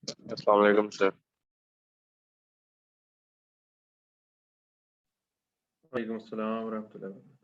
अस्सलाम वालेकुम सर। वालेकुम अस्सलाम वरहमतुल्लाहि वबरकातुहू।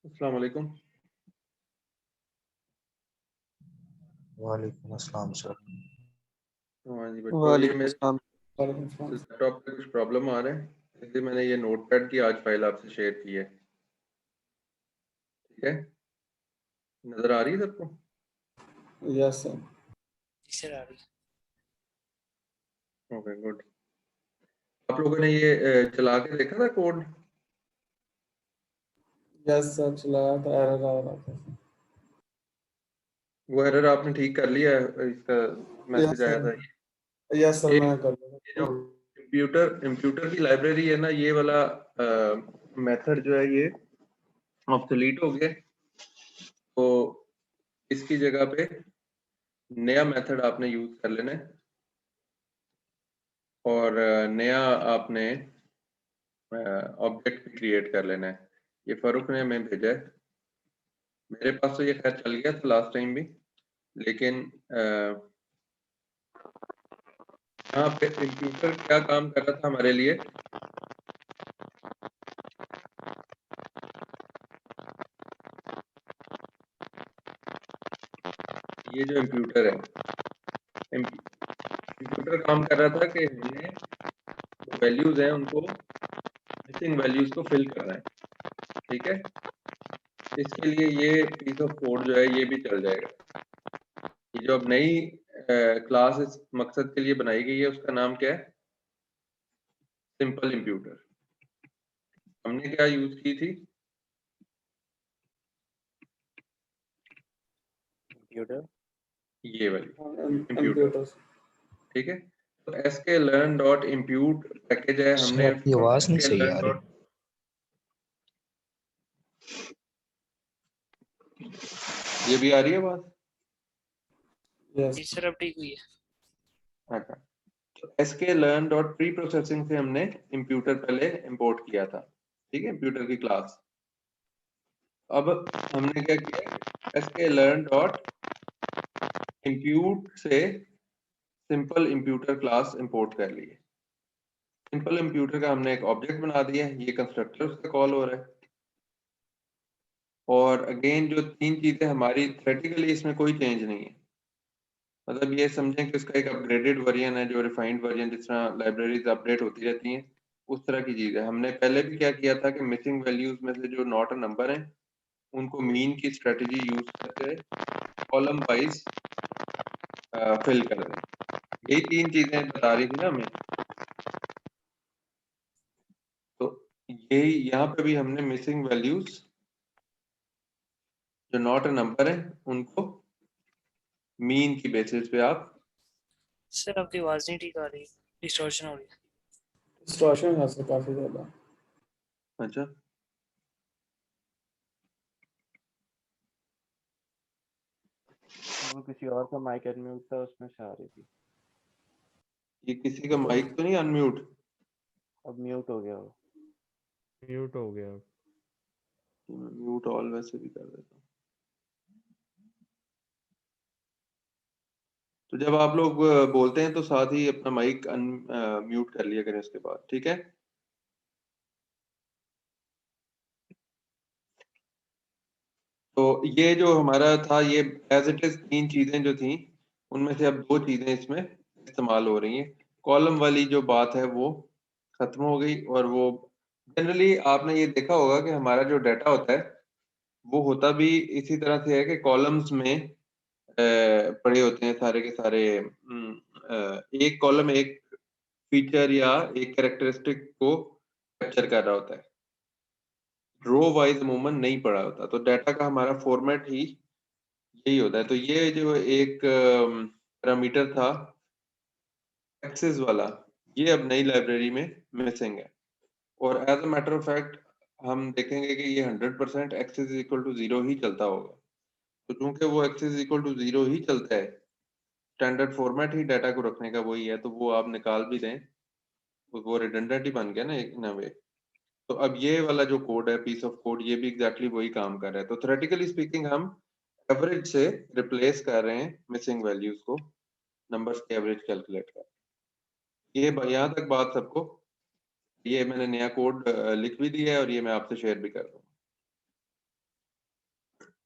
अस्सलाम वालेकुम। वालेकुम अस्सलाम सर। हाँ जी बच्चों, ये वालेकुम मेरे अस्सलाम। लैपटॉप पे कुछ प्रॉब्लम आ रहा है, इसलिए मैंने ये नोटपैड की आज फाइल आपसे शेयर की है। ठीक है, नजर आ रही है सबको? Yes sir. सर आ रही ओके गुड। आप लोगों ने ये चला के देखा था कोड? यस सर, चलाया था, एरर आ रहा था। वो एरर आपने ठीक कर लिया है? इसका मैसेज यस आया सर, था। यस सर, ये मैं कर ये जो दूंगा। इम्प्यूटर की लाइब्रेरी है ना, ये वाला मेथड जो है ये ऑब्सोलीट हो गया। तो इसकी जगह पे नया मेथड आपने यूज कर लेना है और नया आपने ऑब्जेक्ट भी क्रिएट कर लेना है। ये फरूक ने हमें भेजा है। मेरे पास तो ये खैर चल गया था लास्ट टाइम भी, लेकिन यहाँ पे कंप्यूटर क्या काम कर रहा था हमारे लिए। ये जो कंप्यूटर है, कंप्यूटर काम कर रहा था कि हमने वैल्यूज हैं उनको, मिसिंग वैल्यूज को फिल करना है। ठीक है, इसके लिए ये पीस ऑफ कोड जो है ये भी चल जाएगा। ये जो अब नई क्लास इस मकसद के लिए बनाई गई है उसका नाम क्या है? Simple imputer. हमने क्या यूज की थी? कंप्यूटर। ये वाली इंप्यूटर। कंप्यूटर। ठीक है, तो sklearn डॉट impute पैकेज है, सर हमने आपकी from आवाज नहीं सही sklearn आ डॉट, रही। ये भी आ रही है बात? यस जी सर अब ठीक हुई है। अच्छा, तो sklearn डॉट प्री प्रोसेसिंग से हमने इंप्यूटर पहले इंपोर्ट किया था। ठीक है, इंप्यूटर की क्लास। अब हमने क्या किया, sklearn डॉट impute से सिंपल इंप्यूटर क्लास इंपोर्ट कर ली है। सिंपल इंप्यूटर का हमने एक ऑब्जेक्ट बना दिया है, ये कंस्ट्रक्टर उसका कॉल हो रहा है। और अगेन जो तीन चीजें हमारी थ्योरेटिकली, इसमें कोई चेंज नहीं है। मतलब ये समझें कि उसका एक अपग्रेडेड वर्जन है, जो रिफाइंड वर्जन, जिस तरह लाइब्रेरीज अपडेट होती रहती हैं उस तरह की चीज है। हमने पहले भी क्या किया था कि मिसिंग वैल्यूज में से जो नॉट नंबर हैं उनको मीन की स्ट्रेटजी यूज करके कॉलम वाइज फिल कर दें। यही तीन चीजें बता रही थी ना हमें। तो यही यहाँ पे भी हमने मिसिंग वैल्यूज जो नॉट नंबर है उनको मीन की बेसिस पे आप। सर आपकी आवाज नहीं ठीक आ रही, डिस्टॉर्शन हो रही है। डिस्टॉर्शन है सर काफी ज्यादा। अच्छा, वो किसी और का माइक अनम्यूट था, उसमें से आ रही थी। ये किसी का माइक तो नहीं अनम्यूट? अब म्यूट हो गया वो। म्यूट हो गया। म्यूट ऑल वैसे भी कर देता हूँ। तो जब आप लोग बोलते हैं तो साथ ही अपना माइक म्यूट कर लिया करें उसके बाद। ठीक है, तो ये जो हमारा था ये एज इट इज तीन चीजें जो थी उनमें से अब दो चीजें इसमें इस्तेमाल हो रही हैं। कॉलम वाली जो बात है वो खत्म हो गई। और वो जनरली आपने ये देखा होगा कि हमारा जो डाटा होता है वो होता भी इसी तरह से है कि कॉलम्स में पड़े होते हैं सारे के सारे। एक कॉलम एक फीचर या एक कैरेक्टरिस्टिक को कैप्चर कर रहा होता है, रो वाइज अमूमन नहीं पड़ा होता। तो डाटा का हमारा फॉर्मेट ही यही होता है। तो ये जो एक पैरामीटर था एक्सेस वाला, ये अब नई लाइब्रेरी में मिसिंग है। और as a matter of fact हम देखेंगे कि ये 100% एक्सेस इज इक्वल टू 0 ही चलता होगा। तो चूंकि वो एक्सेस इक्वल टू 0 ही चलता है, स्टैंडर्ड फॉर्मेट ही डाटा को रखने का वही है, तो वो आप निकाल भी दें तो वो रिडंडेंट ही बन गया ना एक वे। तो अब ये वाला जो कोड है, पीस ऑफ कोड, ये भी एग्जैक्टली वही काम कर रहा है। तो थ्योरेटिकली स्पीकिंग हम एवरेज से रिप्लेस कर रहे हैं मिसिंग वैल्यूज को, नंबर्स के एवरेज कैलकुलेट कर। ये यहाँ तक बात सबको, ये मैंने नया कोड लिख भी दिया है और ये मैं आपसे शेयर भी कर दूँ।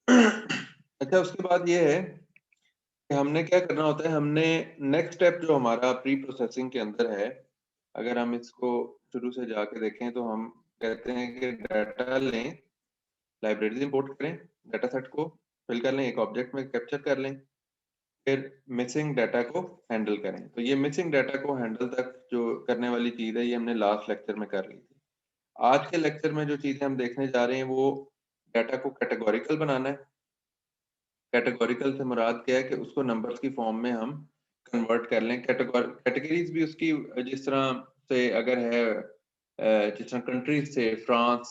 अच्छा, उसके बाद ये है कि हमने क्या करना होता है, हमने नेक्स्ट स्टेप जो हमारा प्री प्रोसेसिंग के अंदर है, अगर हम इसको शुरू से जाके देखें तो हम कहते हैं कि डाटा लें, लाइब्रेरीज इंपोर्ट करें, डाटा सेट को फिल कर लें, एक ऑब्जेक्ट में कैप्चर कर लें, फिर मिसिंग डाटा को हैंडल करें। तो ये मिसिंग डाटा को हैंडल तक जो करने वाली चीज़ है, ये हमने लास्ट लेक्चर में कर ली थी। आज के लेक्चर में जो चीज़ें हम देखने जा रहे हैं वो डाटा को कैटेगोरिकल बनाना है। कैटेगोरिकल से मुराद क्या है कि उसको नंबर्स की फॉर्म में हम कन्वर्ट कर लें। कैटेगरीज भी उसकी जिस तरह से अगर है जिस तरह कंट्रीज से फ्रांस,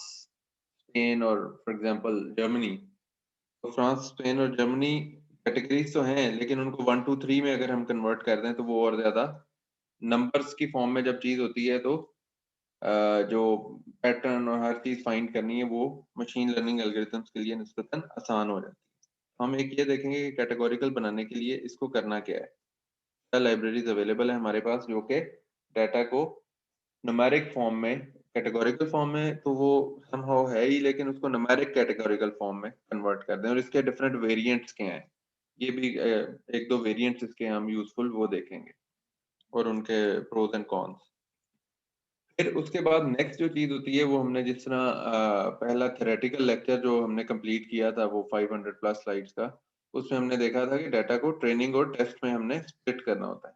स्पेन और फॉर एग्जांपल जर्मनी, तो फ्रांस, स्पेन और जर्मनी कैटेगरीज तो हैं, लेकिन उनको 1 2 3 में अगर हम कन्वर्ट कर दें तो वो और ज्यादा नंबर्स की फॉर्म में जब चीज होती है तो जो पैटर्न और हर चीज फाइंड करनी है वो मशीन लर्निंग एल्गोरिथम्स के लिए निस्बतन आसान हो जाती है। हम एक ये देखेंगे कि कैटेगोरिकल बनाने के लिए इसको करना क्या है। क्या लाइब्रेरीज अवेलेबल है हमारे पास जो कि डाटा को न्यूमेरिक फॉर्म में, कैटेगोरिकल फॉर्म में तो वो समहाउ है ही, लेकिन उसको न्यूमेरिक कैटेगोरिकल फॉर्म में कन्वर्ट कर दें। और इसके डिफरेंट वेरिएंट्स क्या हैं, ये भी एक दो वेरिएंट्स इसके हम यूजफुल वो देखेंगे और उनके प्रोज एंड कॉन्स। फिर उसके बाद नेक्स्ट जो चीज होती है वो हमने जिस तरह पहला थ्योरेटिकल लेक्चर जो हमने कंप्लीट किया था वो 500 प्लस स्लाइड्स का, उसमें हमने देखा था कि डाटा को ट्रेनिंग और टेस्ट में हमने स्प्लिट करना होता है।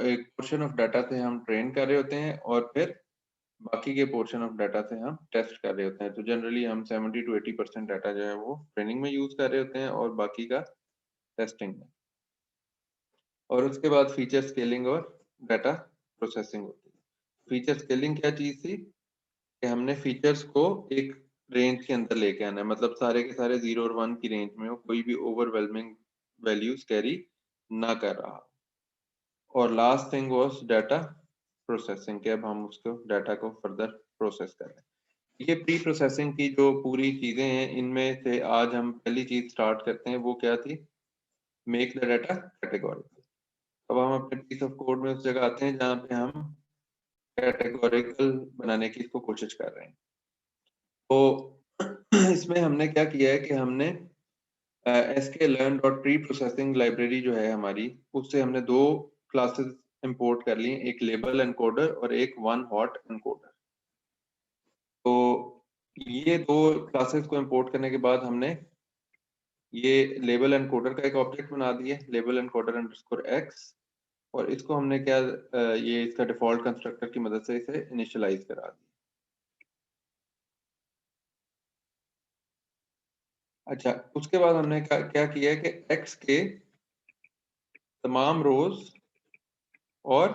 एक पोर्शन ऑफ डाटा से हम ट्रेन कर रहे होते हैं और फिर बाकी के पोर्शन ऑफ डाटा से हम टेस्ट कर रहे होते हैं। तो जनरली हम 70 to 80% डाटा जो है वो ट्रेनिंग में यूज कर रहे होते हैं और बाकी का टेस्टिंग में। और उसके बाद फीचर स्केलिंग और डाटा प्रोसेसिंग होती है। फीचर स्केलिंग क्या चीज थी कि हमने फीचर्स को एक रेंज के अंदर लेके आना है, मतलब सारे के सारे 0 और 1 की रेंज में हो, कोई भी ओवरवेलमिंग वैल्यूज कैरी ना कर रहा। और last thing was data processing के अब हम उसको डाटा को फर्दर प्रोसेस कर रहे हैं। ये प्री प्रोसेसिंग की जो पूरी चीजें हैं, इनमें से आज हम पहली चीज स्टार्ट करते हैं, वो क्या थी, मेक द डाटा कैटेगोरिकल। अब हम अपने पीस ऑफ कोड में उस जगह आते हैं जहाँ पे हम कैटेगोरिकल बनाने की इसको कोशिश कर रहे हैं। तो इसमें हमने क्या किया है कि हमने sklearn dot pre processing library जो है हमारी, उससे हमने दो क्लासेस इंपोर्ट कर ली, एक लेबल एनकोडर और एक वन हॉट एनकोडर। तो ये दो क्लासेस को इंपोर्ट करने के बाद हमने ये लेबल एनकोडर का एक ऑब्जेक्ट बना दिया, लेबल एनकोडर अंडरस्कोर एक्स, और इसको हमने क्या ये इसका डिफॉल्ट कंस्ट्रक्टर की मदद से इसे इनिशियलाइज करा दिया। अच्छा, उसके बाद हमने क्या किया है कि एक्स के तमाम रोज और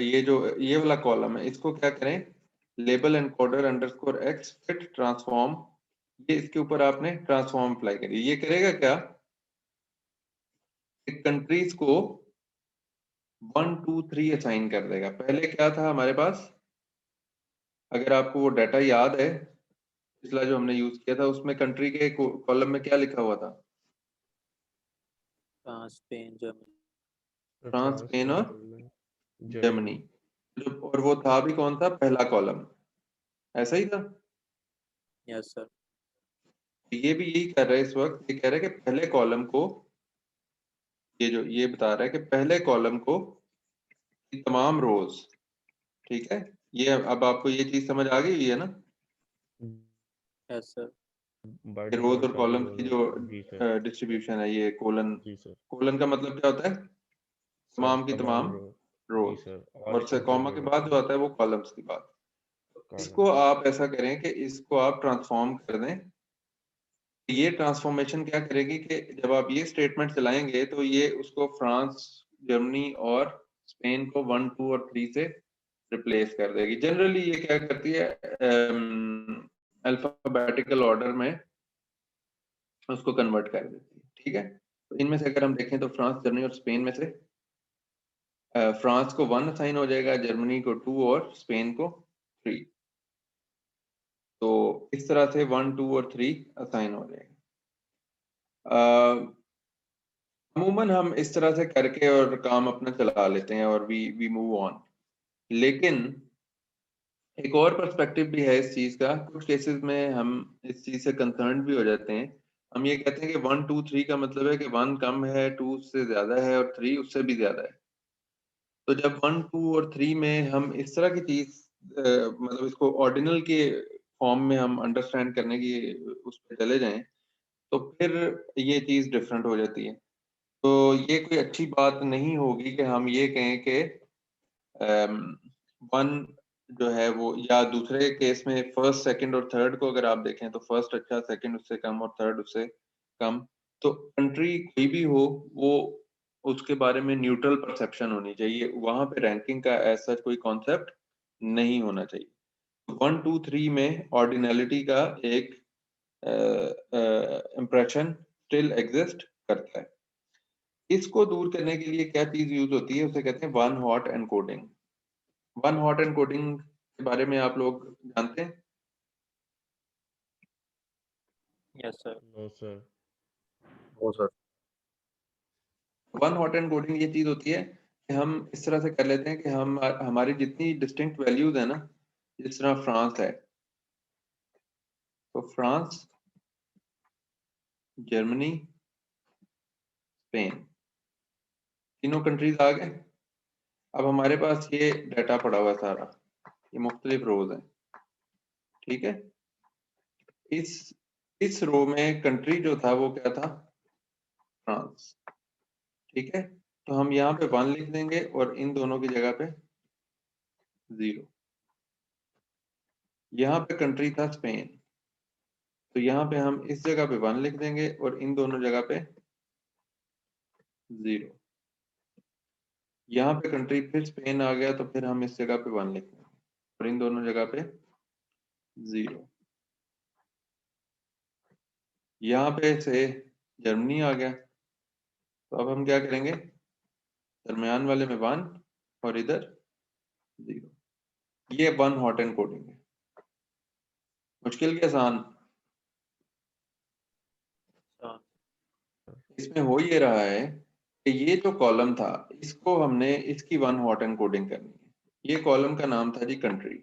ये जो ये वाला कॉलम है इसको क्या करें, label encoder underscore x fit transform, ये इसके ऊपर आपने ट्रांसफॉर्म अप्लाई करिए। ये करेगा क्या, कंट्रीज को 1 2 3 असाइन कर देगा। पहले क्या था हमारे पास, अगर आपको वो डाटा याद है पिछला जो हमने यूज किया था, उसमें कंट्री के कॉलम में क्या लिखा हुआ था, France, Spain, Germany. France, Spain और जर्मनी। जर्मनी। जो और वो था भी कौन सा, पहला कॉलम, ऐसा ही था। Yes sir. ये भी यही कर रहा है इस वक्त, ये कह रहा है कि पहले कॉलम को, ये जो ये बता रहा है कि पहले कॉलम को की तमाम रोज, ठीक है, ये अब आपको ये चीज समझ आ गई है ना, यस सर। बाय ये रोज और डिफॉल्ट कॉलम की जो जी सर। डिस्ट्रीब्यूशन है, ये कोलन, जी सर। कोलन का मतलब क्या होता है, सर तमाम की तमाम तमाम रो जी रोज, सर, और से कॉमा के बाद जो आता है वो कॉलम्स की बात। इसको कॉलम। आप ऐसा करें कि इसको आप ट्रांसफॉर्म कर दें। ये ट्रांसफॉर्मेशन क्या करेगी कि जब आप ये स्टेटमेंट चलाएंगे तो ये उसको फ्रांस, जर्मनी और स्पेन को 1 2 और 3 से रिप्लेस कर देगी। जनरली ये क्या करती है, अल्फाबेटिकल ऑर्डर में उसको कन्वर्ट कर देती है, ठीक है। तो इनमें से अगर हम देखें तो फ्रांस, जर्मनी और स्पेन में से फ्रांस को 1 असाइन हो जाएगा, जर्मनी को 2 और स्पेन को 3। तो इस तरह से 1 2 और 3 असाइन हो जाएगा। अमूमन हम इस तरह से करके और काम अपना चला लेते हैं और वी मूव ऑन। लेकिन एक और पर्सपेक्टिव भी है इस चीज का। कुछ केसेस में हम इस चीज से कंसर्न भी हो जाते हैं। हम ये कहते हैं कि 1 2 3 का मतलब है कि 1 कम है, 2 से ज्यादा है और 3 उससे भी ज्यादा है। तो जब 1 2 और 3 में हम इस तरह की चीज मतलब इसको ऑर्डिनल के फॉर्म में हम अंडरस्टैंड करने की उस पर चले जाएं तो फिर ये चीज डिफरेंट हो जाती है। तो ये कोई अच्छी बात नहीं होगी कि हम ये कहें कि 1 जो है वो, या दूसरे केस में फर्स्ट सेकंड और थर्ड को अगर आप देखें तो फर्स्ट अच्छा, सेकंड उससे कम और थर्ड उससे कम। तो कंट्री कोई भी हो वो उसके बारे में न्यूट्रल परसेप्शन होनी चाहिए, वहां पे रैंकिंग का ऐसा कोई कॉन्सेप्ट नहीं होना चाहिए। 1 2 3 में ऑर्डिनलिटी का एक इम्प्रेशन स्टिल एग्जिस्ट करता है। इसको दूर करने के लिए क्या चीज यूज होती है, उसे कहते हैं one hot encoding. One hot encoding के बारे में आप लोग जानते हैं? Yes, sir. No, sir. वो सर वन हॉट एनकोडिंग ये चीज होती है कि हम इस तरह से कर लेते हैं कि हम हमारी जितनी डिस्टिंक्ट वैल्यूज है ना, जिस तरह फ्रांस है तो फ्रांस, जर्मनी, स्पेन, तीनों कंट्रीज आ गए। अब हमारे पास ये डाटा पड़ा हुआ है सारा, ये मुख्तलिफ रोज हैं, ठीक है। इस रो में कंट्री जो था वो क्या था, फ्रांस, ठीक है। तो हम यहाँ पे 1 लिख देंगे और इन दोनों की जगह पे 0। यहाँ पे कंट्री था स्पेन, तो यहाँ पे हम इस जगह पे 1 लिख देंगे और इन दोनों जगह पे 0। यहाँ पे कंट्री फिर स्पेन आ गया, तो फिर हम इस जगह पे 1 लिख देंगे और इन दोनों जगह पे 0। यहाँ पे से जर्मनी आ गया, तो अब हम क्या करेंगे, दरमियान वाले में 1 और इधर 0। ये वन हॉट एनकोडिंग है। मुश्किल के आसान? Son. इसमें हो ये रहा है कि ये जो कॉलम था इसको हमने इसकी वन हॉट एनकोडिंग करनी है। ये कॉलम का नाम था जी कंट्री।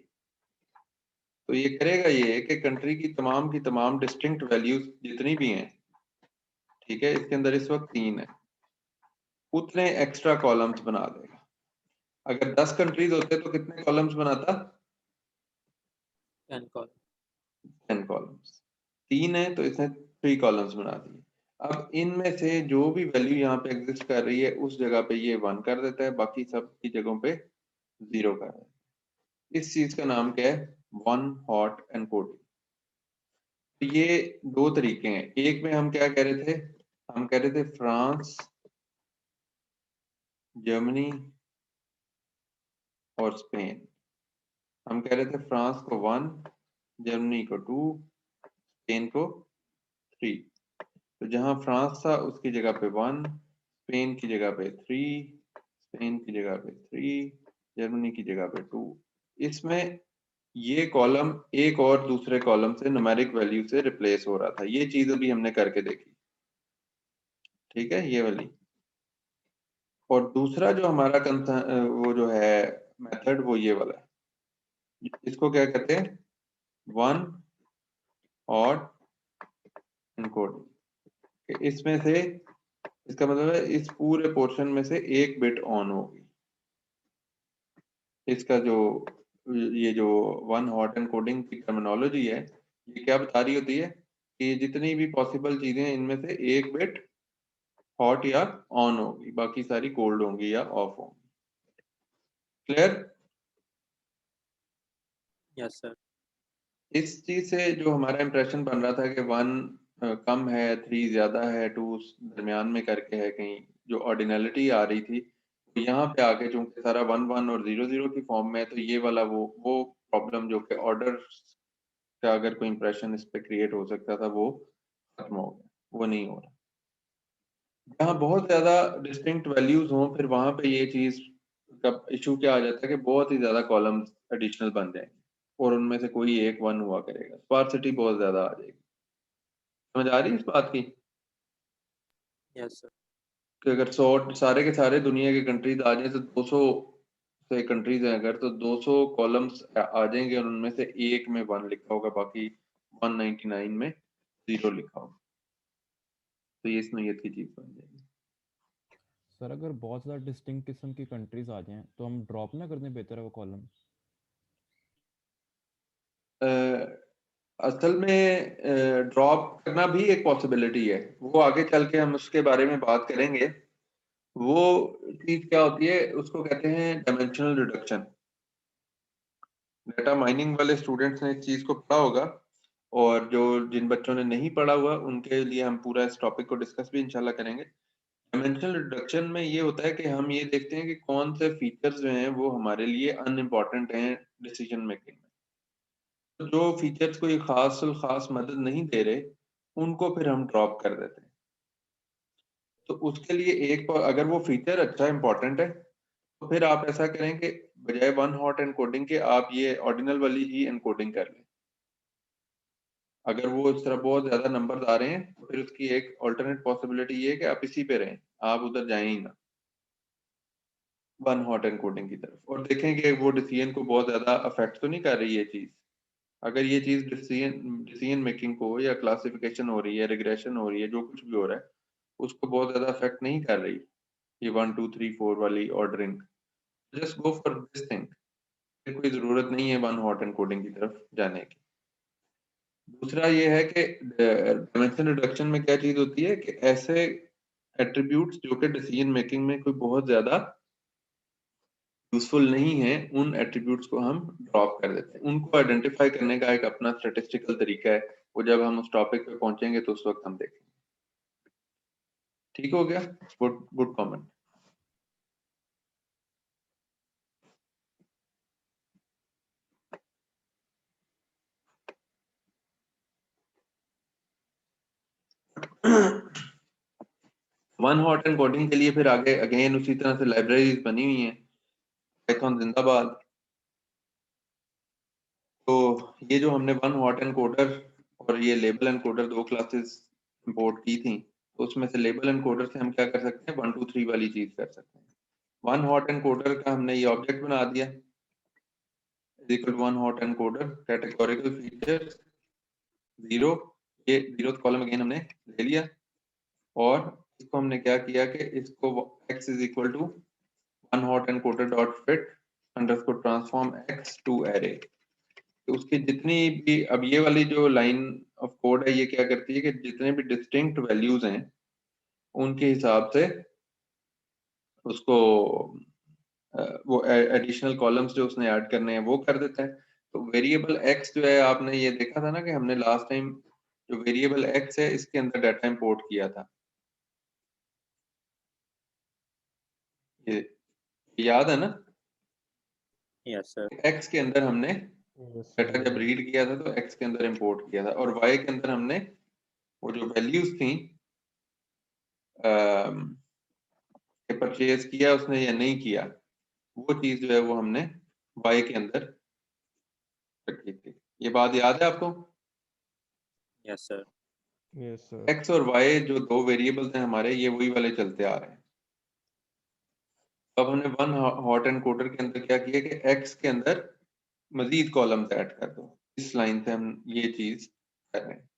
तो ये करेगा ये कि कंट्री की तमाम डिस्टिंक्ट वैल्यूज जितनी भी हैं, ठीक है, इसके अंदर इस वक्त 3 है, उतने एक्स्ट्रा कॉलम्स बना देगा। अगर 10 कंट्रीज होते तो कितने कॉलम्स बनाता? 10 column. 10 कॉलम्स। 3 है तो इसने 3 कॉलम्स बना दिए। अब इनमें से जो भी वैल्यू यहाँ पे एग्जिस्ट कर रही है उस जगह पे ये 1 कर देता है, बाकी सब की जगहों पे 0 कर देता है। इस चीज का नाम क्या है, वन हॉट एनकोडिंग। तो ये 2 तरीके हैं। एक में हम क्या कह रहे थे, हम कह रहे थे फ्रांस, जर्मनी और स्पेन। हम कह रहे थे फ्रांस को 1, जर्मनी को 2, स्पेन को 3। तो जहां फ्रांस था उसकी जगह पे 1, स्पेन की जगह पे 3, स्पेन की जगह पे 3, जर्मनी की जगह पे 2। इसमें ये कॉलम एक और दूसरे कॉलम से न्यूमेरिक वैल्यू से रिप्लेस हो रहा था। ये चीज अभी हमने करके देखी, ठीक है, ये वाली। और दूसरा जो हमारा वो जो है मेथड, वो ये वाला है। इसको क्या कहते हैं, वन हॉट एनकोडिंग। इसमें से इसका मतलब है इस पूरे पोर्शन में से एक बिट ऑन होगी। इसका जो ये जो वन हॉट एनकोडिंग की टर्मिनोलॉजी है, ये क्या बता रही होती है कि जितनी भी पॉसिबल चीजें हैं इनमें से एक बिट हॉट या ऑन होगी, बाकी सारी कोल्ड होंगी या ऑफ होंगी। क्लियर? Yes, sir. इस चीज से जो हमारा इंप्रेशन बन रहा था कि 1 कम है, 3 ज्यादा है, 2 दरमियान में करके है, कहीं जो ऑर्डिनलिटी आ रही थी, तो यहाँ पे आके चूंकि सारा 1 1 और 0 0 की फॉर्म में है, तो ये वाला वो प्रॉब्लम जो कि ऑर्डर का अगर कोई इंप्रेशन इस पे क्रिएट हो सकता था वो खत्म हो गया, वो नहीं हो रहा। जहाँ बहुत ज्यादा डिस्टिंक्ट वैल्यूज हों फिर वहां पे ये चीज का इशू क्या आ जाता है कि बहुत ही ज्यादा कॉलम्स एडिशनल बन जाएंगे और उनमें से कोई एक 1 हुआ करेगा, स्पार्सिटी बहुत ज्यादा आ जाएगी। समझ आ रही है इस बात की Yes, sir. कि अगर 100 सारे के सारे दुनिया के कंट्रीज आ जाए तो 200 से कंट्रीज हैं अगर, तो 200 कॉलम्स आ जाएंगे और उनमें से एक में 1 लिखा होगा, बाकी 199 में 0 लिखा होगा। तो ये इस नोयत की चीज बन जाएगी। सर अगर बहुत ज़्यादा डिस्टिंक्ट किस्म की कंट्रीज आ जाएं तो हम ड्रॉप ना करने बेहतर है वो कॉलम। असल में ड्रॉप करना भी एक पॉसिबिलिटी है, वो आगे चल के हम उसके बारे में बात करेंगे। वो चीज क्या होती है, उसको कहते हैं डायमेंशनल रिडक्शन। डेटा माइनिंग वाले स्टूडेंट्स ने इस चीज को पढ़ा होगा, और जो जिन बच्चों ने नहीं पढ़ा हुआ उनके लिए हम पूरा इस टॉपिक को डिस्कस भी इंशाल्लाह करेंगे। डायमेंशनल रिडक्शन में ये होता है कि हम ये देखते हैं कि कौन से फीचर्स जो हैं वो हमारे लिए अनइम्पॉर्टेंट हैं डिसीजन मेकिंग में। तो जो फीचर्स कोई खास मदद नहीं दे रहे, उनको फिर हम ड्रॉप कर देते हैं। तो उसके लिए एक, अगर वो फीचर अच्छा इंपॉर्टेंट है, तो फिर आप ऐसा करें कि बजाय वन हॉट एनकोडिंग के आप ये ऑर्डिनल वाली ही एनकोडिंग कर लें। अगर वो इस तरह बहुत ज्यादा नंबर आ रहे हैं, तो फिर उसकी एक ऑल्टरनेट पॉसिबिलिटी ये है कि आप इसी पे रहें, आप उधर जाएं ही ना वन हॉट एनकोडिंग की तरफ, और देखें कि वो डिसीजन को बहुत ज्यादा अफेक्ट तो नहीं कर रही है चीज। अगर ये चीज डिसीजन मेकिंग को, या क्लासिफिकेशन हो रही है, रिग्रेशन हो रही है, जो कुछ भी हो रहा है, उसको बहुत ज्यादा अफेक्ट नहीं कर रही ये 1 2 3 4 वाली ordering, just go for this thing. फिर कोई जरूरत नहीं है वन हॉट एनकोडिंग की तरफ जाने की। दूसरा ये है कि डायमेंशन रिडक्शन में क्या चीज होती है कि ऐसे एट्रीब्यूट्स जो कि डिसीजन मेकिंग में कोई बहुत ज्यादा यूजफुल नहीं है, उन एट्रीब्यूट्स को हम ड्रॉप कर देते हैं। उनको आइडेंटिफाई करने का एक अपना स्टैटिस्टिकल तरीका है, वो जब हम उस टॉपिक पे पहुंचेंगे तो उस वक्त हम देखेंगे। ठीक हो गया? Good good comment. One hot encoding के लिए फिर आगे अगेन उसी तरह से लाइब्रेरीज बनी हुई हैं, पाइथन जिंदाबाद। तो ये जो हमने वन हॉट एनकोडर और ये लेबल एनकोडर 2 क्लासेस इंपोर्ट की थी, तो उसमें से लेबल एनकोडर से हम क्या कर सकते हैं, 1 2 3 वाली चीज कर सकते हैं। वन हॉट एनकोडर का हमने ये ऑब्जेक्ट बना दिया, is equal one hot encoder categorical features 0, ये 0th कॉलम अगेन हमने ले लिया, और इसको हमने क्या किया कि इसको x is equal to one hot encoder dot fit underscore transform x to array. तो उसकी जितनी भी, अब ये वाली जो लाइन ऑफ कोड है, ये क्या करती है कि जितने भी डिस्टिंक्ट वैल्यूज हैं उनके हिसाब से उसको वो एडिशनल कॉलम्स जो उसने ऐड करने हैं वो कर देता है। तो वेरिएबल x जो है, आपने ये देखा था ना कि हमने लास्ट टाइम जो वेरिएबल x है इसके अंदर डाटा इंपोर्ट किया था, ये याद है ना? Yes sir. x के अंदर हमने डाटा जब रीड किया था तो x के अंदर इंपोर्ट किया था, और y के अंदर हमने वो जो वैल्यूज थी परचेज किया उसने या नहीं किया, वो चीज जो है वो हमने y के अंदर रखी थी। ये बात याद है आपको? Yes sir. Yes sir. x और y जो दो वेरिएबल्स हैं हमारे, ये वही वाले चलते आ रहे हैं। अब हमने वन हॉट एनकोडर के अंदर क्या किया कि x के अंदर मजीद कॉलम्स ऐड कर दो, इस लाइन से हम ये चीज कर रहे हैं।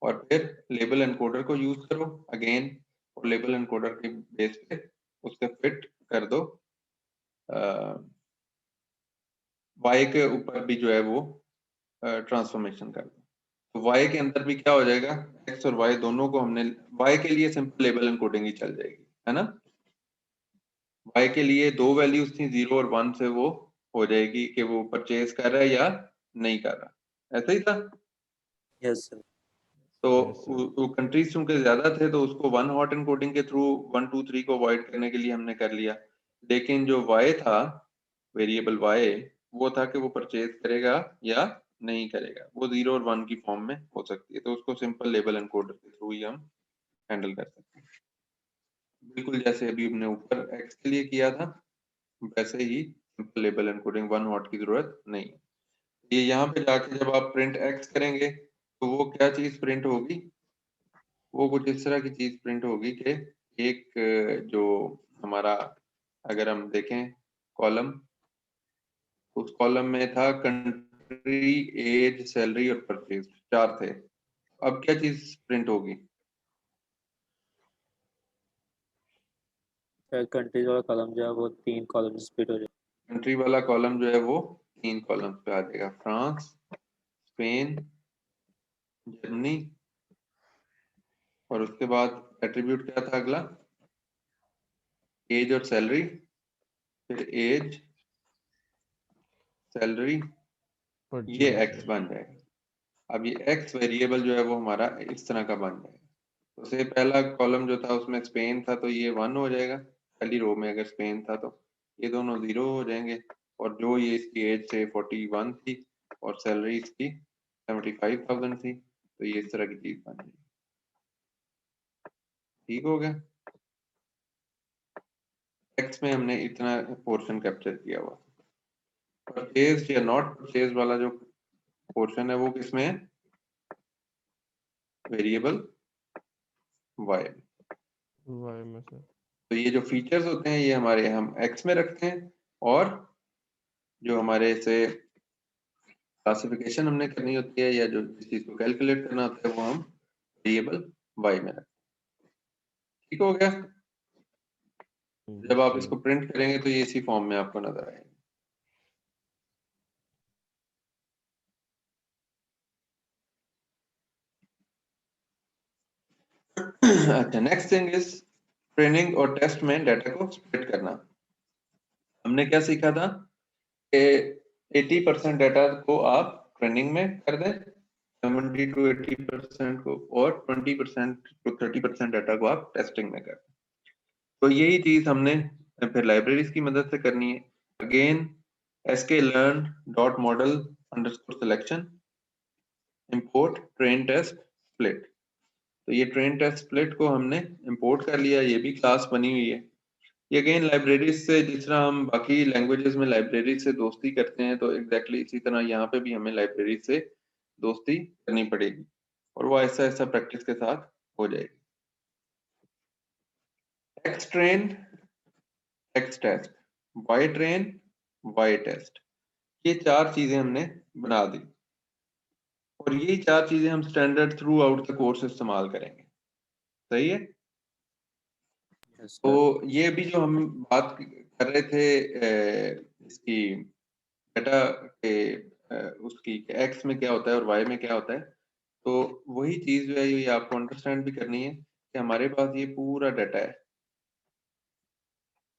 और फिर लेबल एनकोडर को यूज करो अगेन, और लेबल एनकोडर के बेस पे उसके फिट कर दो y के ऊपर भी जो है वो ट्रांसफॉर्मेशन कर दो। तो y के अंदर भी क्या हो जाएगा, x और y दोनों को हमने, y के लिए सिंपल लेबल एनकोडिंग ही चल जाएगी, है ना? y के लिए दो वैल्यूज थी 0 और 1 से वो हो जाएगी कि वो परचेज कर रहा है या नहीं कर रहा, ऐसा ही था। Yes sir. तो Yes, sir. वो कंट्रीज चूंकि ज्यादा थे तो उसको वन हॉट एनकोडिंग के थ्रू 1 2 3 को अवॉइड करने के लिए हमने कर लिया। लेकिन जो y था, वेरिएबल y, वो था कि वो परचेज करेगा या नहीं करेगा, वो 0 और 1 की फॉर्म में हो सकती है, तो उसको सिंपल लेबल एनकोडर के थ्रू ही हम हैंडल कर सकते हैं। बिल्कुल जैसे अभी हमने ऊपर x के लिए किया था, वैसे ही simple label encoding, one hot की जरूरत नहीं है। ये यहाँ पे जाके जब आप प्रिंट x करेंगे तो वो क्या चीज प्रिंट होगी, वो कुछ इस तरह की चीज प्रिंट होगी कि एक जो हमारा, अगर हम देखें कॉलम उस कॉलम में था कंट्री, एज, सैलरी और परचेज, 4 थे। अब क्या चीज प्रिंट होगी? शायद कंट्रीज वाला कॉलम जो है वो 3 कॉलम स्प्लिट हो जाए। कंट्री वाला कॉलम जो है वो 3 कॉलम पे आ जाएगा, फ्रांस, स्पेन, जर्मनी, और उसके बाद एट्रीब्यूट क्या था अगला? एज और सैलरी, फिर एज, सैलरी, ये एक्स बन जाएगा। अब ये एक्स वेरिएबल जो है वो हमारा इस तरह का बन जाएगा। तो से पहला कॉलम जो था उसमें स्पेन था, तो ये 1 हो जाएगा। पहली रो में अगर स्पेन था तो ये दोनों 0 हो जाएंगे। और जो ये इसकी एज से 41 थी और सैलरी इसकी 75,000 थी, तो ये इस तरह की चीज बन जाएगी। ठीक हो गया? एक्स में हमने इतना पोर्शन कैप्चर किया हुआ। परचेज या नॉट परचेज वाला जो पोर्शन है वो किसमें है? Variable Y. वाई में से तो ये जो फीचर्स होते हैं ये हमारे हम एक्स में रखते हैं, और जो हमारे से क्लासिफिकेशन हमने करनी होती है या जो जिस चीज को कैलकुलेट करना होता है वो हम वेरिएबल वाई में रखते हैं। ठीक हो गया? जब आप इसको प्रिंट करेंगे तो ये इसी फॉर्म में आपको नजर आएगा। अच्छा, नेक्स्ट थिंग इज ट्रेनिंग और टेस्ट में डाटा को स्प्लिट करना। हमने क्या सीखा था कि 80% डाटा को आप ट्रेनिंग में कर दें, 70 to 80% को, और 20% to 30% डाटा को आप टेस्टिंग में कर दें। तो यही चीज हमने फिर लाइब्रेरीज की मदद से करनी है। Again sklearn dot model underscore selection import train test split. तो ये ट्रेन टेस्ट स्प्लिट को हमने इंपोर्ट कर लिया, ये भी क्लास बनी हुई है। ये अगेन लाइब्रेरीज से, जिस तरह हम बाकी लैंग्वेजेस में लाइब्रेरीज से दोस्ती करते हैं, तो एग्जैक्टली इसी तरह यहाँ पे भी हमें लाइब्रेरीज से दोस्ती करनी पड़ेगी, और वो ऐसा ऐसा प्रैक्टिस के साथ हो जाएगी। X train x test, y train y test, ये 4 चीजें हमने बना दी, और ये 4 चीजें हम standard through out the course इस्तेमाल करेंगे। सही है? यस तो सर। ये भी जो हम बात कर रहे थे इसकी डाटा के उसकी एक्स में क्या होता है और वाई में क्या होता है, तो वही चीज जो है ये आपको अंडरस्टैंड भी करनी है कि हमारे पास ये पूरा डाटा है।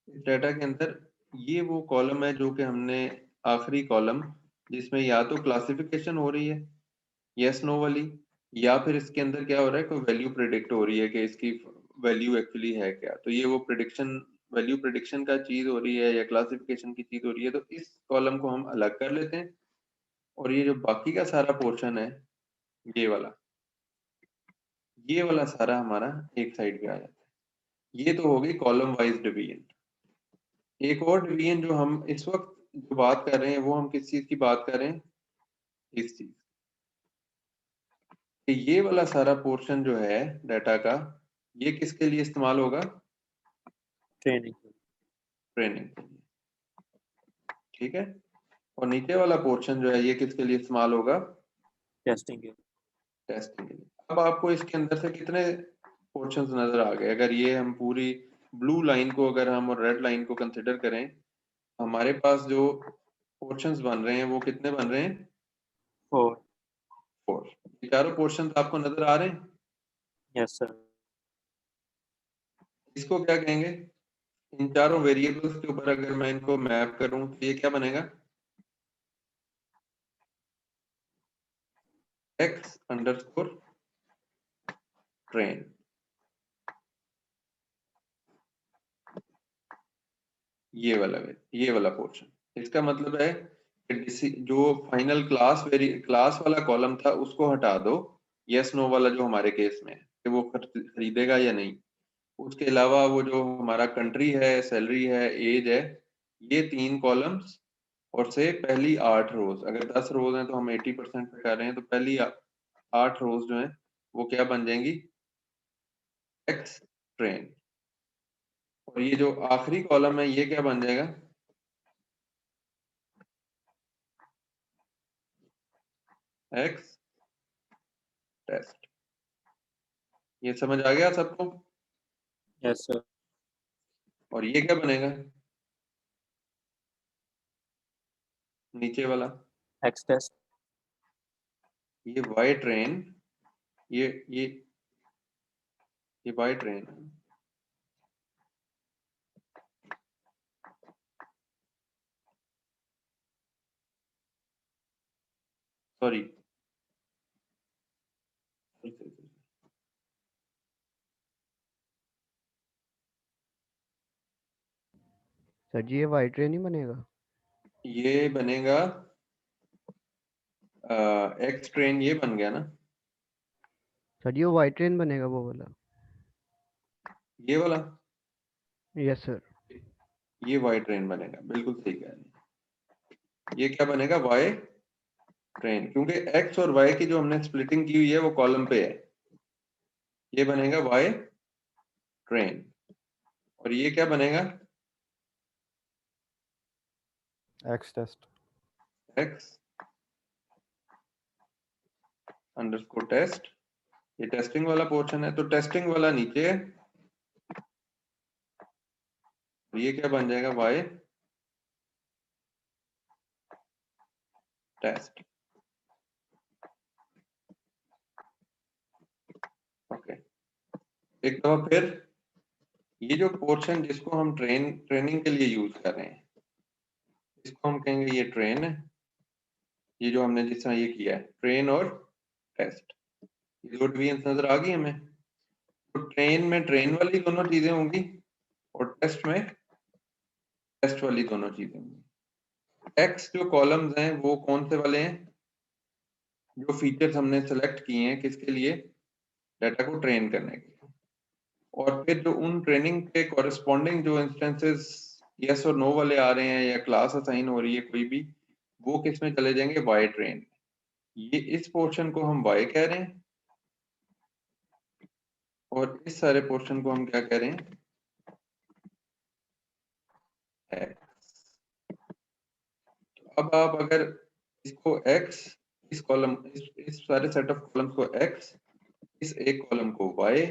इस डाटा के अंदर ये वो कॉलम है जो कि हमने आखिरी कॉलम, जिसमें या तो क्लासिफिकेशन हो रही है यस नो वाली, या फिर इसके अंदर क्या हो रहा है, कोई वैल्यू प्रिडिक्ट हो रही है कि इसकी वैल्यू एक्चुअली है क्या। तो ये वो प्रिडिक्शन, वैल्यू प्रिडिक्शन का चीज हो रही है या क्लासिफिकेशन की चीज हो रही है, तो इस कॉलम को हम अलग कर लेते हैं, और ये जो बाकी का सारा पोर्शन है ये वाला सारा हमारा एक साइड पे आ जाता है। ये तो होगी कॉलम वाइज डिवीजन। एक और डिवीजन जो हम इस वक्त जो बात कर रहे हैं वो हम किस चीज की बात कर रहे हैं? इस चीज कि ये वाला सारा पोर्शन जो है डाटा का, ये किसके लिए इस्तेमाल होगा? ट्रेनिंग। ट्रेनिंग के लिए। ठीक है? और नीचे वाला पोर्शन जो है ये किसके लिए इस्तेमाल होगा? टेस्टिंग के। टेस्टिंग के लिए। अब आपको इसके अंदर से कितने पोर्शंस नजर आ गए? अगर ये हम पूरी ब्लू लाइन को अगर हम और रेड लाइन को कंसिडर करें, हमारे पास जो पोर्शंस बन रहे हैं वो कितने बन रहे हैं? 4। 4। ये चारों पोर्शंस आपको नजर आ रहे हैं? Yes sir. इसको क्या कहेंगे? इन चारों वेरिएबल्स के ऊपर अगर मैं इनको मैप करूं तो ये क्या बनेगा? X underscore train. ये वाला पोर्शन। इसका मतलब है कि जो फाइनल क्लास वाला कॉलम था उसको हटा दो, यस नो वाला जो हमारे केस में है कि वो खरीदेगा या नहीं। उसके अलावा वो जो हमारा कंट्री है, सैलरी है, एज है, ये 3 कॉलम्स, और से पहली 8 रोज, अगर 10 रोज हैं तो हम 80% पे कर रहे हैं, तो पहली 8 रोज जो हैं वो क्या बन जाएंगी? X train. और ये जो आखिरी कॉलम है ये क्या बन जाएगा? X test. ये समझ आ गया सबको? Yes, sir. और ये क्या बनेगा नीचे वाला? X test. ये वाई ट्रेन, ये वाई ट्रेन, सॉरी सर जी ये वाई ट्रेन ही बनेगा? ये बनेगा एक्स ट्रेन, ये बन गया ना? सर जी वो वाई ट्रेन बनेगा वो वाला? ये वाला, यस सर। ये वाई ट्रेन बनेगा, बिल्कुल सही कह रहे हैं। ये क्या बनेगा? वाई ट्रेन, क्योंकि एक्स और वाई की जो हमने स्प्लिटिंग की हुई है वो कॉलम पे है। ये बनेगा वाई ट्रेन। और ये क्या बनेगा? X test. X underscore test. ये टेस्टिंग वाला पोर्शन है, तो टेस्टिंग वाला नीचे है। ये क्या बन जाएगा? Y test. ओके, एक दफा फिर ये जो पोर्शन जिसको हम ट्रेनिंग के लिए यूज कर रहे हैं, इसको हम कहेंगे ये ट्रेन है। ये जो हमने जिस तरह ये किया है ट्रेन और टेस्ट, ये दो डिवीजन नजर आ गई हमें। तो ट्रेन में ट्रेन वाली दोनों चीजें होंगी और टेस्ट में टेस्ट वाली दोनों चीजें होंगी। एक्स जो कॉलम्स हैं वो कौन से वाले हैं? जो फीचर्स हमने सेलेक्ट किए हैं किसके लिए? डाटा को ट्रेन करने के लिए। और फिर जो उन ट्रेनिंग के कॉरेस्पॉन्डिंग जो इंस्टेंसेस यस और नो वाले आ रहे हैं या क्लास असाइन हो रही है कोई भी, वो किस में चले जाएंगे? Y train. ये इस पोर्शन को हम वाई कह रहे हैं और इस सारे पोर्शन को हम क्या कह रहे हैं? एक्स। अब आप अगर इसको एक्स, इस कॉलम इस सारे सेट ऑफ कॉलम्स को एक्स, इस एक कॉलम को वाई,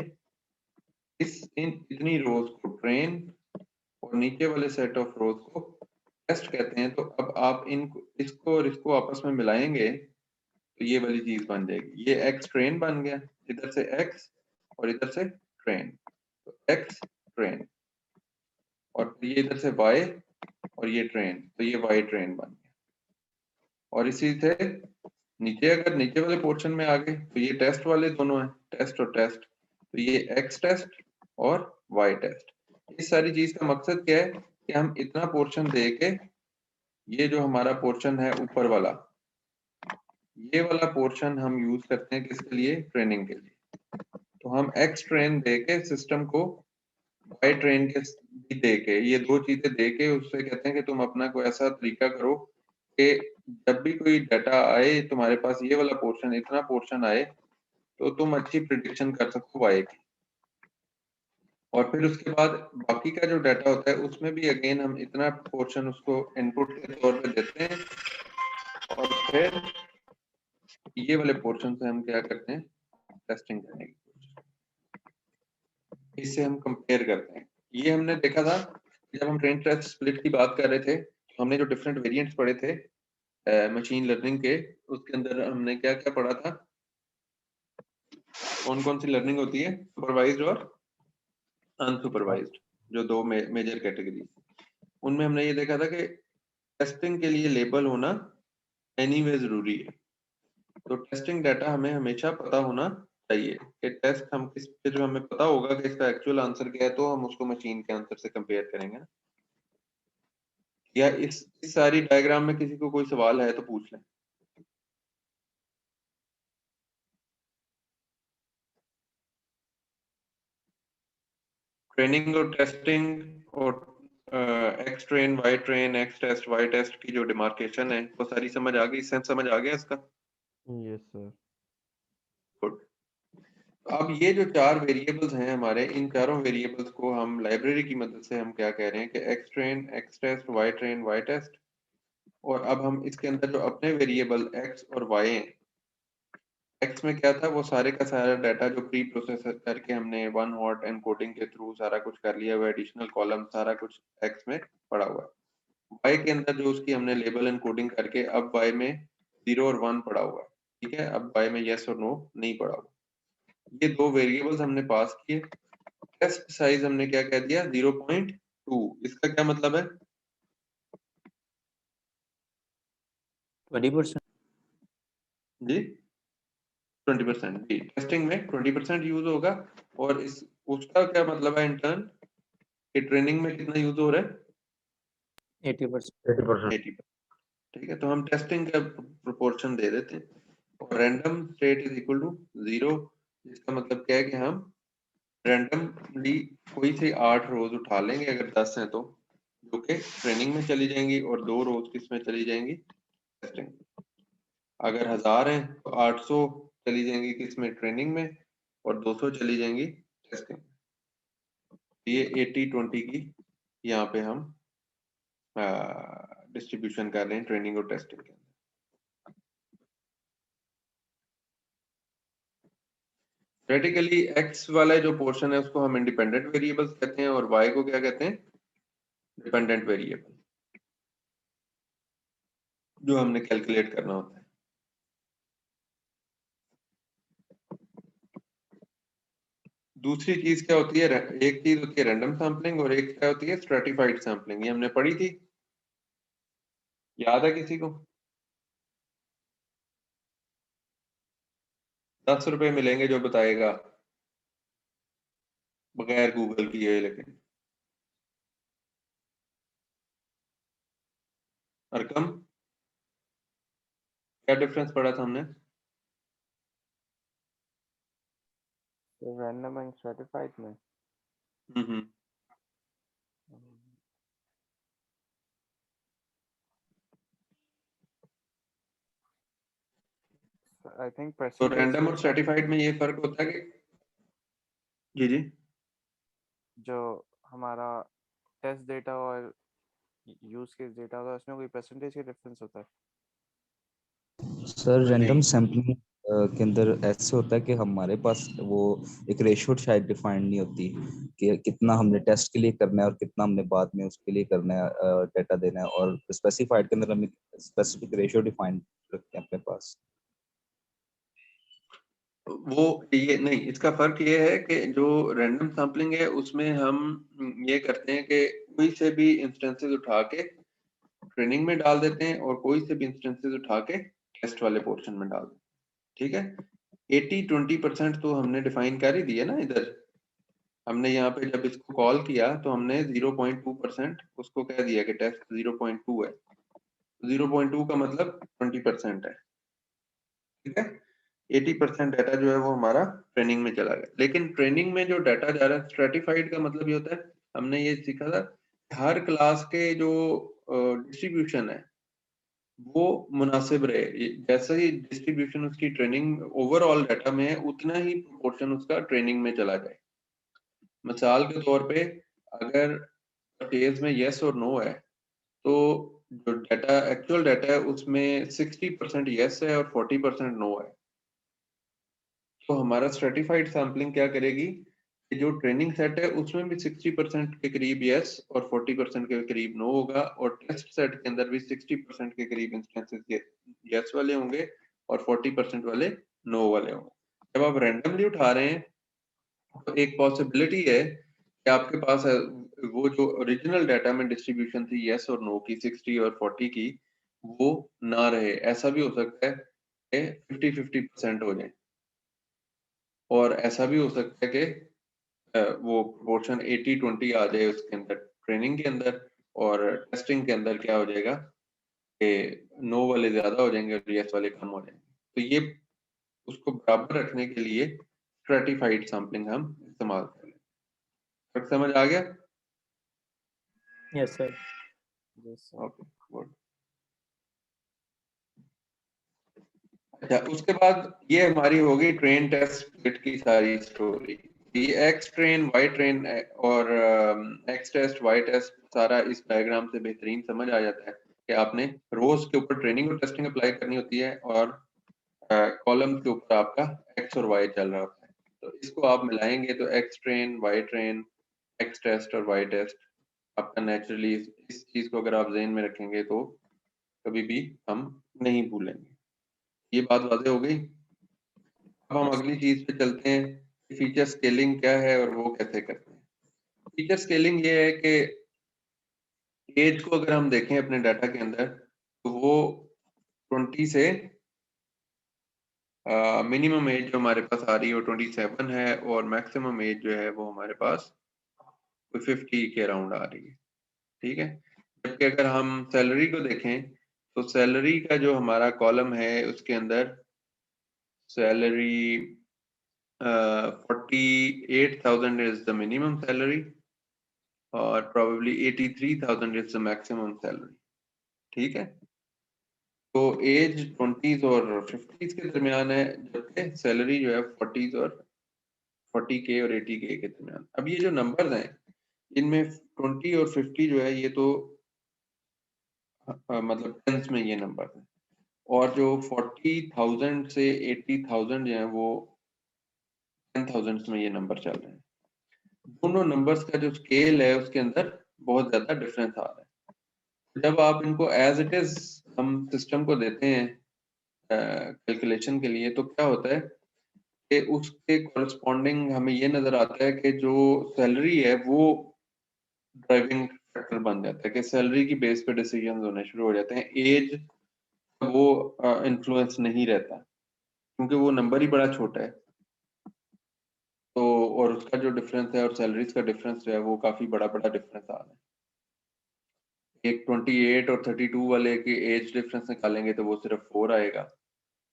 इन इतनी रोज को ट्रेन और नीचे वाले सेट ऑफ रोज को टेस्ट कहते हैं, तो अब आप इनको इसको और इसको आपस में मिलाएंगे तो ये वाली चीज बन जाएगी। ये एक्स ट्रेन बन गया, इधर से एक्स और इधर से ट्रेन, तो एक्स ट्रेन। और ये इधर से वाई और ये ट्रेन, तो ये वाई ट्रेन बन गया। और इसी से नीचे अगर नीचे वाले पोर्शन में आ गए तो ये टेस्ट वाले दोनों हैं, टेस्ट और टेस्ट, तो ये एक्स टेस्ट और वाई टेस्ट। इस सारी चीज का मकसद क्या है कि हम इतना पोर्शन दे के, ये जो हमारा पोर्शन है ऊपर वाला, ये वाला पोर्शन हम यूज करते हैं किसके लिए? ट्रेनिंग के लिए। तो हम एक्स ट्रेन दे के सिस्टम को वाई ट्रेन के भी दे के, ये दो चीजें दे के उससे कहते हैं कि तुम अपना कोई ऐसा तरीका करो कि जब भी कोई डाटा आए तुम्हारे पास, ये वाला पोर्शन, इतना पोर्शन आए, तो तुम अच्छी प्रिडिक्शन कर सको वाई की। और फिर उसके बाद बाकी का जो डाटा होता है उसमें भी अगेन हम इतना पोर्शन उसको इनपुट के तौर पे देते हैं और फिर ये वाले पोर्शन से हम क्या करते हैं? टेस्टिंग करने की कोशिश, इससे हम कंपेयर करते हैं। ये हमने देखा था जब हम ट्रेन टेस्ट स्प्लिट की बात कर रहे थे, तो हमने जो डिफरेंट वेरिएंट्स पढ़े थे मशीन लर्निंग के, उसके अंदर हमने क्या क्या पढ़ा था? कौन कौन सी लर्निंग होती है? सुपरवाइज्ड और अनसुपरवाइज्ड, जो दो मेजर कैटेगरी। उनमें हमने ये देखा था कि टेस्टिंग के लिए लेबल होना एनीवे जरूरी है। तो टेस्टिंग डाटा हमें हमेशा पता होना चाहिए कि टेस्ट हम किस पे, जो हमें पता होगा कि इसका एक्चुअल आंसर क्या है, तो हम उसको मशीन के आंसर से कंपेयर करेंगे ना। या इस सारी डायग्राम में किसी को कोई सवाल है तो पूछ लें। ट्रेनिंग और टेस्टिंग और x train y train, x test y test की जो डिमार्केशन है वो सारी समझ आ गई? सेंस समझ आ गया इसका? Yes sir. गुड। अब ये जो चार वेरिएबल्स हैं हमारे, इन चारों वेरिएबल्स को हम लाइब्रेरी की मदद से हम क्या कह रहे हैं कि x train x test, y train y test. और अब हम इसके अंदर जो अपने वेरिएबल एक्स और वाई हैं एक्स में क्या था, वो सारे का सारा डाटा जो प्री प्रोसेस करके हमने वन हॉट एनकोडिंग के थ्रू सारा कुछ कर लिया हुआ, एडिशनल कॉलम सारा कुछ एक्स में पड़ा हुआ है। वाई के अंदर जो उसकी हमने लेबल एनकोडिंग करके अब वाई में 0 और 1 पड़ा हुआ है, ठीक है। अब वाई में यस और नो नहीं पड़ा हुआ। ये दो वेरिएबल्स हमने पास किए। टेस्ट साइज हमने क्या कह दिया, 0.2। इसका क्या मतलब है? 20%। जी 20%। जी, टेस्टिंग में 20% यूज होगा। और इस उसका क्या मतलब है इंटर्न कि ट्रेनिंग में कितना यूज हो रहा है? 80%। 80%। 80%। ठीक है, तो हम टेस्टिंग का प्रोपोर्शन दे देते हैं। और random state is equal to 0। इसका मतलब क्या है कि हम रैंडमली कोई से 8 रोज उठा लेंगे, अगर 10 हैं तो, जो कि ट्रेनिंग में चली जाएंगी, और 2 रोज किस में चली जाएंगी, टेस्टिंग। अगर 1000 हैं तो 800 चली जाएंगी किस में, ट्रेनिंग में, और 200 चली जाएंगी टेस्टिंग। ये 80-20 की यहाँ पे हम डिस्ट्रीब्यूशन कर रहे हैं ट्रेनिंग और टेस्टिंग के। थ्योरेटिकली एक्स वाला जो पोर्शन है उसको हम इंडिपेंडेंट वेरिएबल्स कहते हैं, और वाई को क्या कहते हैं, डिपेंडेंट वेरिएबल, जो हमने कैलकुलेट करना होता है। दूसरी चीज क्या होती है, एक चीज होती है रैंडम सैम्पलिंग, और एक क्या होती है स्ट्रेटिफाइड सैम्पलिंग। ये हमने पढ़ी थी, याद है किसी को? 10 रुपए मिलेंगे जो बताएगा, बगैर गूगल किए। लेकिन अरकम, क्या डिफरेंस पड़ा था हमने? रैंडम एंड स्ट्रेटिफाइड में हम्म। आई थिंक तो परसेंटेज रैंडम और के स्ट्रेटिफाइड में ये फर्क होता है कि, जी जी, जो हमारा टेस्ट डेटा और यूज केस डेटा होता है उसमें कोई परसेंटेज का डिफरेंस होता है? सर रैंडम नहीं, सैम्पलिंग के अंदर ऐसे होता है कि हमारे पास वो एक रेशियो शायद डिफाइंड नहीं होती कि कितना हमने टेस्ट के लिए करना है और कितना हमने बाद में उसके लिए करना है, डेटा देना है। और स्पेसिफाइड के अंदर हम स्पेसिफिक रेशियो डिफाइंड रखते हैं अपने पास। वो ये नहीं, इसका फर्क ये है कि जो रैंडम सैम्पलिंग है उसमें हम ये करते हैं कि कोई से भी इंस्टेंसेस उठा के ट्रेनिंग में डाल देते हैं, और कोई से भी इंस्टेंसेस उठा के टेस्ट वाले पोर्शन में डाल देते हैं। ठीक है, 80-20% तो हमने डिफाइन कर ही दिया ना इधर। हमने यहाँ पे जब इसको कॉल किया तो हमने 0.2% उसको कह दिया कि टेस्ट 0.2 है। 0.2 का मतलब 20% है। ठीक है, 80% डाटा जो है वो हमारा ट्रेनिंग में चला गया। लेकिन ट्रेनिंग में जो डाटा जा रहा है, स्ट्रेटिफाइड का मतलब ये होता है, हमने ये सीखा था, हर क्लास के जो डिस्ट्रीब्यूशन है वो मुनासिब रहे। जैसा ही डिस्ट्रीब्यूशन उसकी ट्रेनिंग ओवरऑल डाटा में है, उतना ही प्रोपोर्शन उसका ट्रेनिंग में चला जाए। मिसाल के तौर पे, अगर परचेज में यस और नो है, तो जो डाटा एक्चुअल डाटा है उसमें 60% यस है और 40% नो है। तो हमारा स्ट्रेटिफाइड सैम्पलिंग क्या करेगी कि जो ट्रेनिंग सेट है उसमें भी 60% के करीब यस और 40% के करीब नो होगा, और टेस्ट सेट के अंदर भी 60% के करीब इंस्टेंसेस यस वाले होंगे और 40% वाले नो वाले होंगे। जब आप रैंडमली उठा रहे हैं तो एक पॉसिबिलिटी है कि आपके पास वो जो ओरिजिनल डाटा में डिस्ट्रीब्यूशन थी यस और नो की 60 और 40 की, वो ना रहे। ऐसा भी हो सकता है कि 50-50% हो जाए, और ऐसा भी हो सकता है कि वो प्रोपोर्शन 80-20 आ जाए उसके अंदर, ट्रेनिंग के अंदर। और टेस्टिंग के अंदर क्या हो जाएगा कि नो वाले ज्यादा हो जाएंगे और यस वाले कम हो जाएंगे। तो ये उसको बराबर रखने के लिए स्ट्रेटिफाइड सैम्पलिंग हम इस्तेमाल कर रहे हैं। फर्क समझ आ गया? Yes sir. Okay, good. अच्छा, उसके बाद ये हमारी होगी ट्रेन टेस्ट स्प्लिट की सारी स्टोरी। ये एक्स ट्रेन वाई ट्रेन और एक्स टेस्ट वाई टेस्ट सारा इस डायग्राम से बेहतरीन समझ आ जाता है कि आपने रोज के ऊपर ट्रेनिंग और टेस्टिंग अप्लाई करनी होती है, और कॉलम के ऊपर आपका एक्स और वाई चल रहा होता है। तो इसको आप मिलाएंगे तो x train, y train, x test और वाई टेस्ट आपका नेचुरली इस चीज को अगर आप ज़हन में रखेंगे तो कभी भी हम नहीं भूलेंगे। ये बात वाज़ेह हो गई। अब हम अगली चीज पे चलते हैं, फीचर स्केलिंग क्या है और वो कैसे करते हैं। फीचर स्केलिंग ये है कि एज को अगर हम देखें अपने डाटा के अंदर तो वो 20 से मिनिमम एज जो हमारे पास आ रही है वो 27 है और मैक्सिमम एज जो है वो हमारे पास 50 के अराउंड आ रही है। ठीक है, जबकि अगर हम सैलरी को देखें तो सैलरी का जो हमारा कॉलम है उसके अंदर salary 48,000 is the minimum salary और probably 83,000 is the maximum salary। ठीक है, तो एज 20s और 50s के दरमियान है, जबकि सैलरी जो है 40s और 40K और 80K के दरमियान। अब ये जो नंबर्स हैं इनमें 20 और 50 जो है ये तो मतलब टेंस में ये नंबर है, और जो 40,000 से 80,000 जो है वो 10,000 में ये नंबर चल रहे हैं। दोनों नंबर्स का जो स्केल है उसके अंदर बहुत ज्यादा डिफरेंस आ रहा है। जब आप इनको एज इट इज हम सिस्टम को देते हैं कैलकुलेशन के लिए तो क्या होता है कि उसके कॉरस्पॉन्डिंग हमें ये नजर आता है कि जो सैलरी है वो ड्राइविंग फैक्टर बन जाता है, कि सैलरी की बेस पे डिसीजन होने शुरू हो जाते हैं। एज वो इन्फ्लुएंस नहीं रहता क्योंकि वो नंबर ही बड़ा छोटा है, तो और उसका जो डिफरेंस है और सैलरीज का डिफरेंस जो है वो काफी बड़ा बड़ा डिफरेंस आ रहा है। एक 28 और 32 वाले की एज डिफरेंस निकालेंगे तो वो सिर्फ 4 आएगा।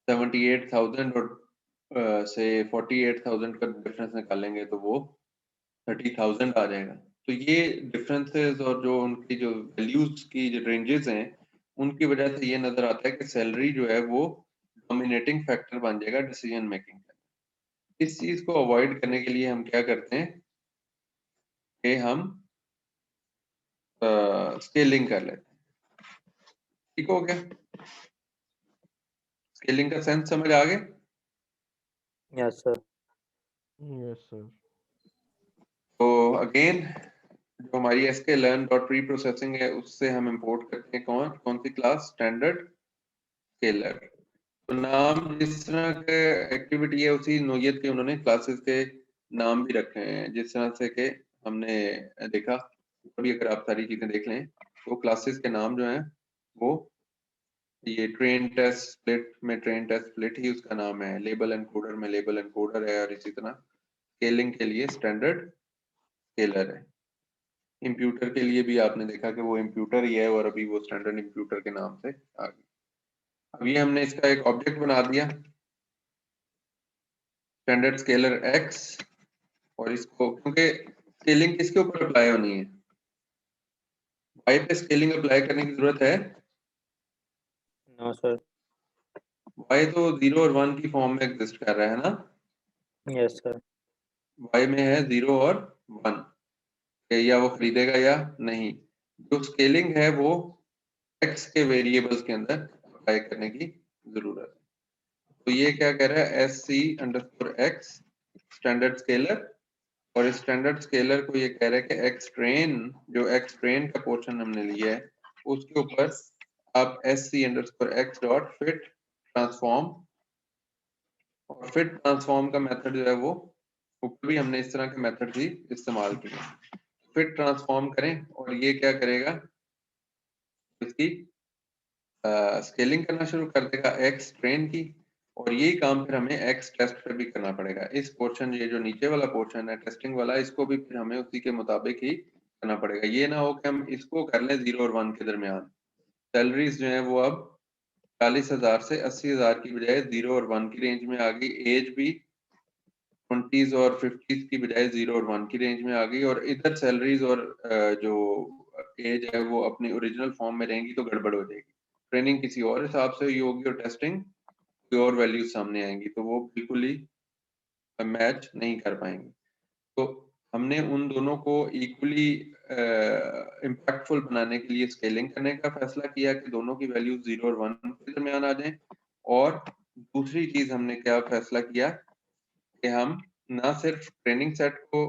78,000 और से 48,000 का डिफरेंस निकालेंगे तो वो 30,000 आ जाएगा। तो ये डिफरेंसेस और जो उनकी जो वैल्यूज की जो रेंजेस हैं उनकी वजह से ये नजर आता है कि सैलरी जो है वो डोमिनेटिंग फैक्टर बन जाएगा डिसीजन मेकिंग का। इस चीज को अवॉइड करने के लिए हम क्या करते हैं कि हम स्केलिंग कर लेते हैं। ठीक हो गया, स्केलिंग का सेंस समझ आ गया? Yes sir. Yes sir. तो अगेन जो हमारी sklearn डॉट प्री प्रोसेसिंग है उससे हम इंपोर्ट करते हैं कौन सी क्लास, स्टैंडर्ड स्केलर। तो नाम जिस तरह के एक्टिविटी है उसी नोयत के उन्होंने क्लासेस के नाम भी रखे हैं, जिस तरह से कि हमने देखा। अभी अगर आप सारी चीजें देख लें तो क्लासेस के नाम जो हैं वो ये ट्रेन टेस्ट स्प्लिट में ट्रेन टेस्ट स्प्लिट ही उसका नाम है, लेबल एनकोडर में लेबल एनकोडर है, और इसी तरह स्केलिंग के लिए स्टैंडर्ड स्केलर है। इंप्यूटर के लिए भी आपने देखा कि वो इंप्यूटर ही है और अभी वो स्टैंडर्ड इंप्यूटर के नाम से आ गया। अभी हमने इसका एक ऑब्जेक्ट बना दिया स्टैंडर्ड स्केलर एक्स, और इसको क्योंकि स्केलिंग किसके ऊपर अप्लाई होनी है, वाई पे स्केलिंग अप्लाई करने की जरूरत है? No sir. वाई तो 0 और 1 की फॉर्म में एग्जिस्ट कर रहा है ना, यस सर। वाई में है 0 और 1, या वो खरीदेगा या नहीं। जो स्केलिंग है वो एक्स के वेरिएबल्स के अंदर अप्लाई करने की जरूरत है। तो ये क्या कह रहा है, S C underscore x standard scaler, और इस स्टैंडर्ड स्केलर को ये कह रहा है कि एक्स ट्रेन, जो एक्स ट्रेन का पोर्शन हमने लिया है उसके ऊपर आप S C underscore x dot fit transform, और फिट ट्रांसफॉर्म का मेथड जो है वो ऊपर भी हमने इस तरह के मेथड भी इस्तेमाल किए। फिट ट्रांसफॉर्म करें और ये क्या करेगा, इसकी स्केलिंग करना शुरू कर देगा एक्स ट्रेन की, और यही काम फिर हमें एक्स टेस्ट पे भी करना पड़ेगा। इस पोर्शन, ये जो नीचे वाला पोर्शन है टेस्टिंग वाला, इसको भी फिर हमें उसी के मुताबिक ही करना पड़ेगा। ये ना हो कि हम इसको कर लें 0 और 1 के दरमियान। सैलरीज जो है वो अब 40,000 से 80,000 की बजाय 0 और 1 की रेंज में आ गई, एज भी 20s और 50s की बजाय 0 और 1 की रेंज में आ गई, और इधर सैलरीज और जो एज है वो अपनी ओरिजिनल फॉर्म में रहेंगी तो गड़बड़ हो जाएगी। ट्रेनिंग किसी और हिसाब से हुई होगी और टेस्टिंग कोई और वैल्यूज सामने आएंगी, तो वो बिल्कुल ही मैच नहीं कर पाएंगे। तो हमने उन दोनों को इक्वली इम्पैक्टफुल बनाने के लिए स्केलिंग करने का फैसला किया कि दोनों की वैल्यूज 0 और 1 के दरमियान आ जाएं, और दूसरी चीज हमने क्या फैसला किया कि हम ना सिर्फ ट्रेनिंग सेट को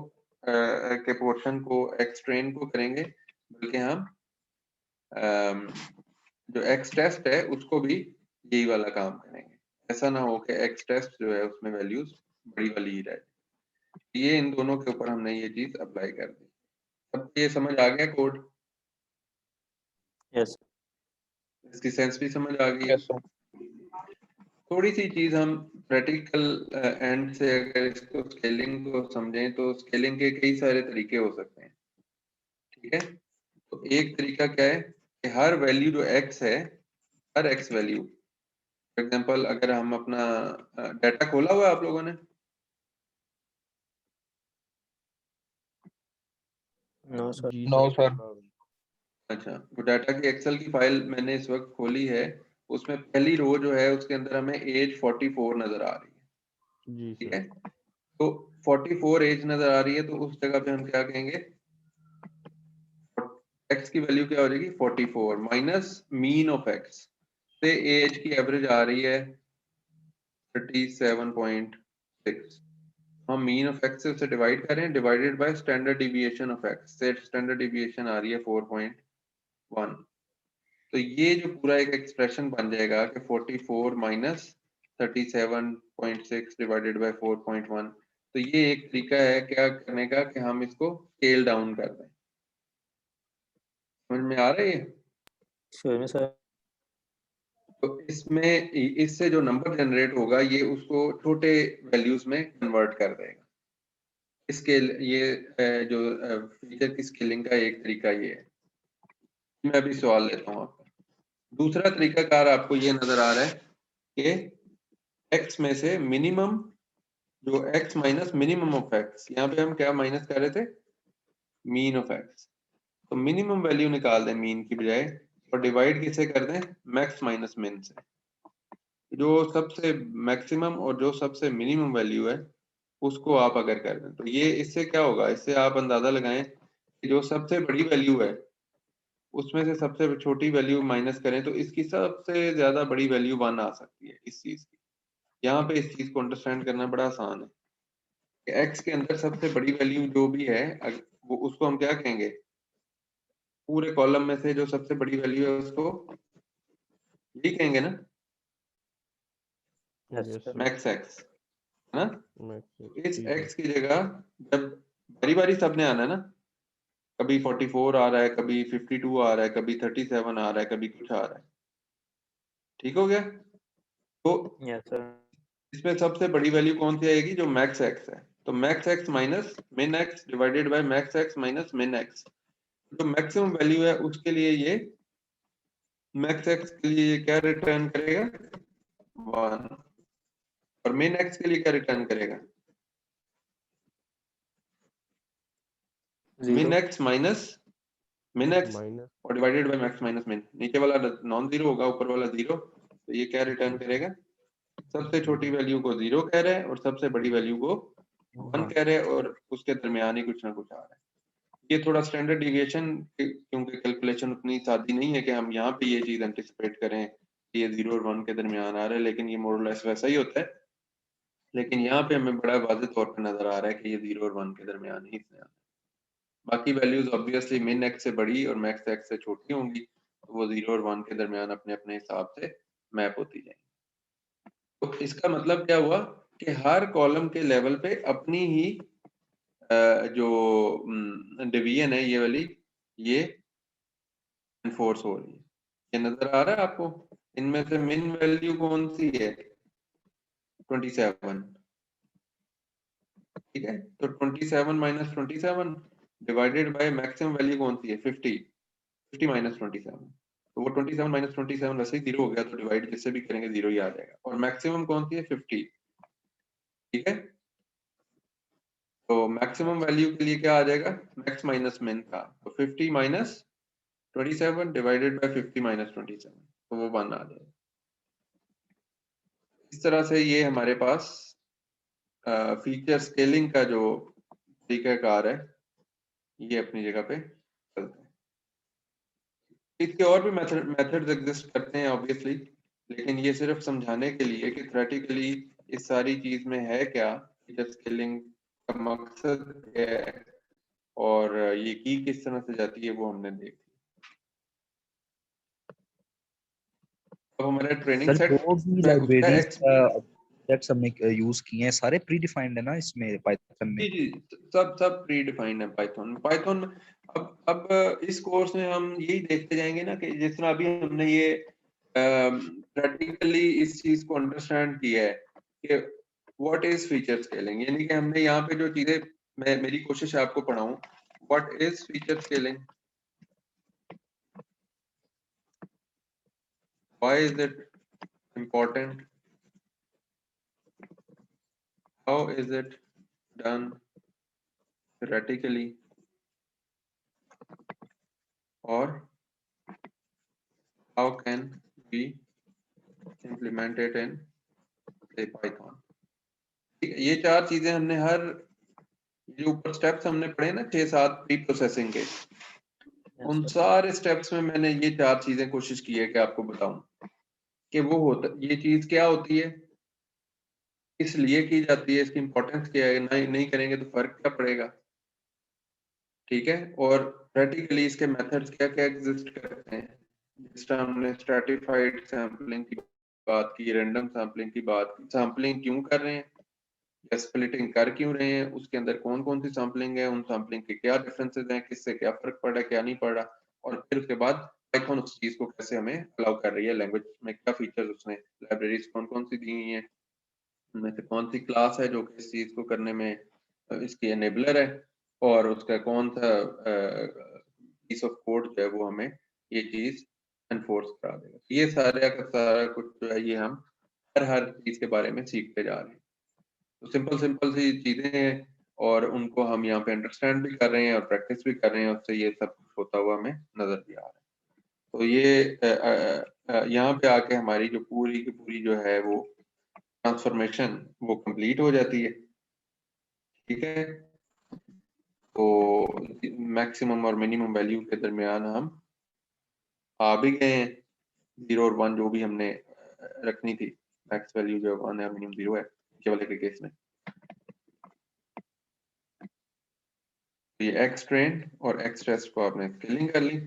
के पोर्शन को एक्स ट्रेन को करेंगे, बल्कि हम जो एक्स टेस्ट है उसको भी यही वाला काम करेंगे। ऐसा ना हो कि एक्स टेस्ट जो है उसमें वैल्यूज बड़ी वाली ही रहे। ये इन दोनों के ऊपर हमने ये चीज अप्लाई कर दी। अब ये समझ आ गया कोड, यस इसकी सेंस भी समझ आ गई है। Yes sir. थोड़ी सी चीज हम प्रैक्टिकल एंड से अगर इसको स्केलिंग को समझें तो स्केलिंग के कई सारे तरीके हो सकते हैं, ठीक है। तो एक तरीका क्या है कि हर वैल्यू जो x है, हर x वैल्यू, फॉर एग्जांपल अगर हम अपना डाटा खोला हुआ है आप लोगों ने, नो सर जी नो सर। सर। अच्छा, वो डाटा की एक्सेल की फाइल मैंने इस वक्त खोली है, उसमें पहली रो जो है उसके अंदर हमें एज 44 नजर आ रही है, जी ठीक सर। है। तो 44 एज नजर आ रही है, तो उस जगह पे हम क्या कहेंगे, x की वैल्यू क्या हो जाएगी 44 माइनस मीन ऑफ x से एज की एवरेज आ रही है 37.6, हम मीन ऑफ x से उसे डिवाइड करें, divided by standard deviation of x से स्टैंडर्ड डिविएशन आ रही है 4.1। तो ये जो पूरा एक एक्सप्रेशन बन जाएगा कि 44 माइनस 37.6 डिवाइडेड बाय 4.1। तो ये एक तरीका है क्या करने का कि हम इसको स्केल डाउन कर दें। समझ में आ रहा है ये? श्योर में सर। तो इसमें इससे जो नंबर जनरेट होगा ये उसको छोटे वैल्यूज में कन्वर्ट कर देगा। स्केल ये जो फीचर की स्केलिंग का एक तरीका ये है। मैं अभी सवाल लेता हूँ आपका। दूसरा तरीका कार आपको ये नजर आ रहा है कि x में से मिनिमम जो x minus minimum of x, यहाँ पे हम क्या माइनस कर रहे थे, मीन ऑफ x। तो मिनिमम वैल्यू निकाल दें मीन की बजाय, और डिवाइड किसे कर दें, मैक्स माइनस मिन से। जो सबसे मैक्सिमम और जो सबसे मिनिमम वैल्यू है उसको आप अगर कर दें, तो ये इससे क्या होगा, इससे आप अंदाजा लगाएं कि जो सबसे बड़ी वैल्यू है उसमें से सबसे छोटी वैल्यू माइनस करें तो इसकी सबसे ज्यादा बड़ी वैल्यू 1 आ सकती है इस चीज की। यहाँ पे इस चीज को अंडरस्टैंड करना बड़ा आसान है कि x के अंदर सबसे बड़ी वैल्यू जो भी है वो उसको हम क्या कहेंगे, पूरे कॉलम में से जो सबसे बड़ी वैल्यू है उसको यही कहेंगे ना, yes yes sir sir. Max x, है ना। मैक्स इस जी सर। x की जगह जब बारी बारी सबने आना है ना, कभी 44 आ रहा है, कभी 52 आ रहा है, कभी 37 आ रहा है, कभी कुछ आ रहा है, ठीक हो गया। तो यस सर इसमें सबसे बड़ी वैल्यू कौन सी आएगी, जो मैक्स एक्स है। तो मैक्स एक्स माइनस मिन x divided by max x minus मिन एक्स। जो मैक्सिमम वैल्यू है उसके लिए ये मैक्स एक्स के लिए ये क्या रिटर्न करेगा 1, और मिन एक्स के लिए क्या रिटर्न करेगा, मिन जीरो एक्स माइनस मिन एक्स माइनस और डिवाइडेड बाय मैक्स माइनस मिन। नीचे वाला नॉन जीरो होगा, ऊपर वाला जीरो, तो ये क्या रिटर्न करेगा, सबसे छोटी वैल्यू को 0 कह रहे हैं और सबसे बड़ी वैल्यू को 1 कह रहे हैं, और उसके दरमियान ही कुछ ना कुछ आ रहा है। ये थोड़ा स्टैंडर्ड डिविएशन, क्योंकि कैलकुलेशन उतनी सादी नहीं है कि हम यहाँ पे ये चीज एंटिसिपेट करें कि ये 0 और 1 के दरमियान आ रहा है, लेकिन ये मोर लेस वैसा ही होता है। लेकिन यहाँ पे हमें बड़ा वाज़ेह तौर पे नजर आ रहा है कि ये 0 और 1 के दरमियान ही इसमें आ रहा है। बाकी वैल्यूज ऑब्वियसली मिन एक्स से बड़ी और मैक्स एक्स से छोटी होंगी, तो वो 0 और 1 के दरमियान अपने अपने हिसाब से मैप होती जाएंगी। तो इसका मतलब क्या हुआ कि हर कॉलम के लेवल पे अपनी ही जो डिवीजन है ये वाली, ये एनफोर्स हो रही है। ये नजर आ रहा है आपको, इनमें से मिन वैल्यू कौन सी है 27, ठीक है। तो 27 minus 27 divided by maximum value कौन सी है 50 माइनस 27। तो वो 27 माइनस 27 वैसे ही 0 हो गया, तो डिवाइड जिससे भी करेंगे 0 ही आ जाएगा। और मैक्सिमम कौन सी है 50, ठीक है। तो मैक्सिमम वैल्यू के लिए क्या आ जाएगा, मैक्स माइनस मिन का, तो 50 माइनस 27 डिवाइडेड बाय 50 माइनस 27, तो वो 1 आ जाएगा। इस तरह से ये हमारे पास फीचर स्केलिंग का जो तरीकाकार है ये अपनी जगह पे चलता है। इसके और भी मेथड्स एग्जिस्ट करते हैं ऑब्वियसली, लेकिन ये सिर्फ समझाने के लिए कि थ्योरेटिकली इस सारी चीज में है क्या, फीचर स्केलिंग का मकसद क्या है और ये की किस तरह से जाती है वो हमने देख लिया। अब हमारा ट्रेनिंग सर सेट जो भी लाइब्रेरीज ऑब्जेक्ट्स हमने यूज किए हैं सारे प्री डिफाइंड है ना इसमें पाइथन में? जी जी, सब प्री डिफाइंड है पाइथन। अब इस कोर्स में हम यही देखते जाएंगे ना कि जिस तरह अभी हमने ये प्रैक्टिकली इस चीज को अंडरस्टैंड किया है कि व्हाट इज फीचर स्केलिंग, यानी कि हमने यहाँ पे जो चीजें, मेरी कोशिश है आपको पढ़ाऊं, what is feature scaling, why is it important, how is it done theoretically, or how can we implement it in say Python। ठीक है, ये चार चीजें हमने हर जो ऊपर स्टेप्स हमने पढ़े ना 6-7 प्री प्रोसेसिंग के, उन sir. सारे स्टेप्स में मैंने ये चार चीजें कोशिश की है कि आपको बताऊं कि वो होता, ये चीज क्या होती है, किस लिए की जाती है, इसकी इंपॉर्टेंस क्या है, नहीं करेंगे तो फर्क क्या पड़ेगा, ठीक है, और प्रैक्टिकली इसके मेथड्स क्या क्या एग्जिस्ट करते हैं। जिस तरह हमने स्ट्रैटिफाइड सैम्पलिंग की बात की, रैंडम सैम्पलिंग की बात की, सैम्पलिंग क्यों कर रहे हैं या स्प्लिटिंग कर क्यों रहे हैं, उसके अंदर कौन कौन सी सैम्पलिंग है, उन सैम्पलिंग के क्या डिफरेंसेस हैं, किससे क्या फर्क पड़ रहा है क्या नहीं पड़ रहा, और फिर उसके बाद पाइथन उस चीज को कैसे हमें अलाउ कर रही है, लैंग्वेज में क्या फीचर्स उसने, लाइब्रेरीज कौन कौन सी दी हुई हैं, उनमें से कौन सी क्लास है जो कि इस चीज को करने में इसकी एनेबलर है, और उसका कौन सा पीस ऑफ कोड जो है वो हमें ये चीज एनफोर्स करा देगा। ये सारा का सारा कुछ जो है ये हम हर चीज के बारे में सीखते जा रहे हैं। तो सिंपल सी चीजें हैं और उनको हम यहाँ पे अंडरस्टैंड भी कर रहे हैं और प्रैक्टिस भी कर रहे हैं, उससे ये सब कुछ होता हुआ हमें नजर भी आ रहा है। तो ये यहाँ पे आके हमारी जो पूरी की पूरी जो है वो ट्रांसफॉर्मेशन वो कंप्लीट हो जाती है, ठीक है। तो मैक्सिमम और मिनिमम वैल्यू के दरमियान हम आ भी गए हैं, 0 और 1 जो भी हमने रखनी थी, मैक्स वैल्यू जो 1 है मिनिमम 0 है ये वाले के केस में। तो ये एक्स ट्रेन और एक्स टेस्ट को आपने स्केलिंग कर ली,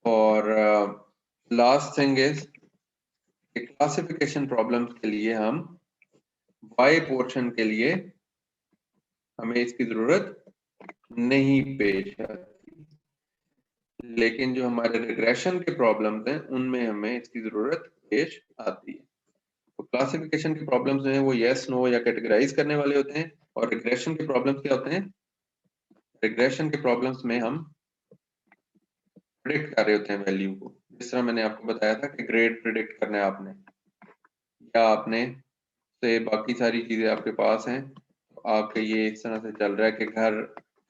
और last thing is classification problems के लिए हम वाई पोर्शन के लिए हमें इसकी जरूरत नहीं पेश आती, लेकिन जो हमारे रिग्रेशन के प्रॉब्लम्स हैं उनमें हमें इसकी जरूरत पेश आती है। तो क्लासिफिकेशन के प्रॉब्लम्स जो हैं वो यस नो या कैटेगराइज करने वाले होते हैं, और रिग्रेशन के प्रॉब्लम्स क्या होते हैं, रिग्रेशन के प्रॉब्लम्स में हम प्रिडिक्ट कर रहे होते हैं वैल्यू को। जिस तरह मैंने आपको बताया था कि ग्रेड प्रिडिक्ट करना है आपने, या आपने से बाकी सारी चीजें आपके पास हैं, तो आपके ये इस तरह से चल रहा है कि घर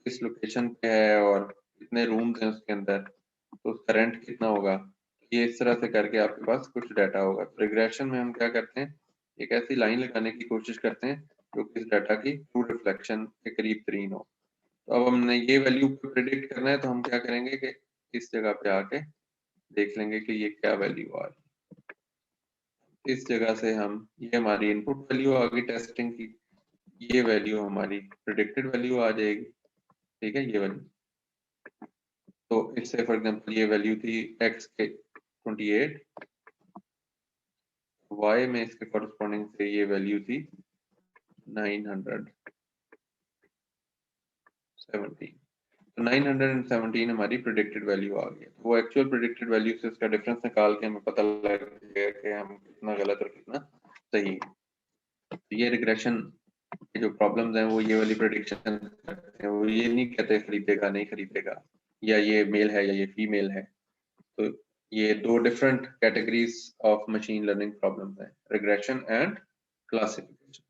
किस लोकेशन पे है और कितने रूम्स हैं उसके अंदर, तो उसका रेंट कितना होगा, ये इस तरह से करके आपके पास कुछ डाटा होगा। तो रिग्रेशन में हम क्या करते हैं, एक ऐसी लाइन लगाने की कोशिश करते हैं जो कि इस डाटा की ट्रू रिफ्लेक्शन के करीब तरीन हो। तो अब हमने ये वैल्यू प्रिडिक्ट करना है, तो हम क्या करेंगे कि इस जगह पे आके देख लेंगे कि ये क्या वैल्यू आ रही है। इस जगह से हम, ये हमारी इनपुट वैल्यू आ गई टेस्टिंग की, ये वैल्यू हमारी प्रिडिक्टेड वैल्यू आ जाएगी, ठीक है, ये वैल्यू। तो इससे फॉर एग्जांपल ये वैल्यू थी x के 28, y में इसके कॉरस्पॉन्डिंग से ये वैल्यू थी 917। तो 917 हमारी प्रिडिक्टेड वैल्यू आ गई। तो वो एक्चुअल प्रिडिक्टेड वैल्यू से इसका डिफरेंस निकाल के हमें पता लग गया कि हम कितना गलत और कितना सही है। तो ये रिग्रेशन के जो प्रॉब्लम्स हैं वो ये वाली प्रेडिक्शन करते हैं, वो ये नहीं कहते खरीदेगा नहीं खरीदेगा, या ये मेल है या ये फीमेल है। तो ये दो different categories of machine learning problems हैं, रिग्रेशन एंड क्लासिफिकेशन।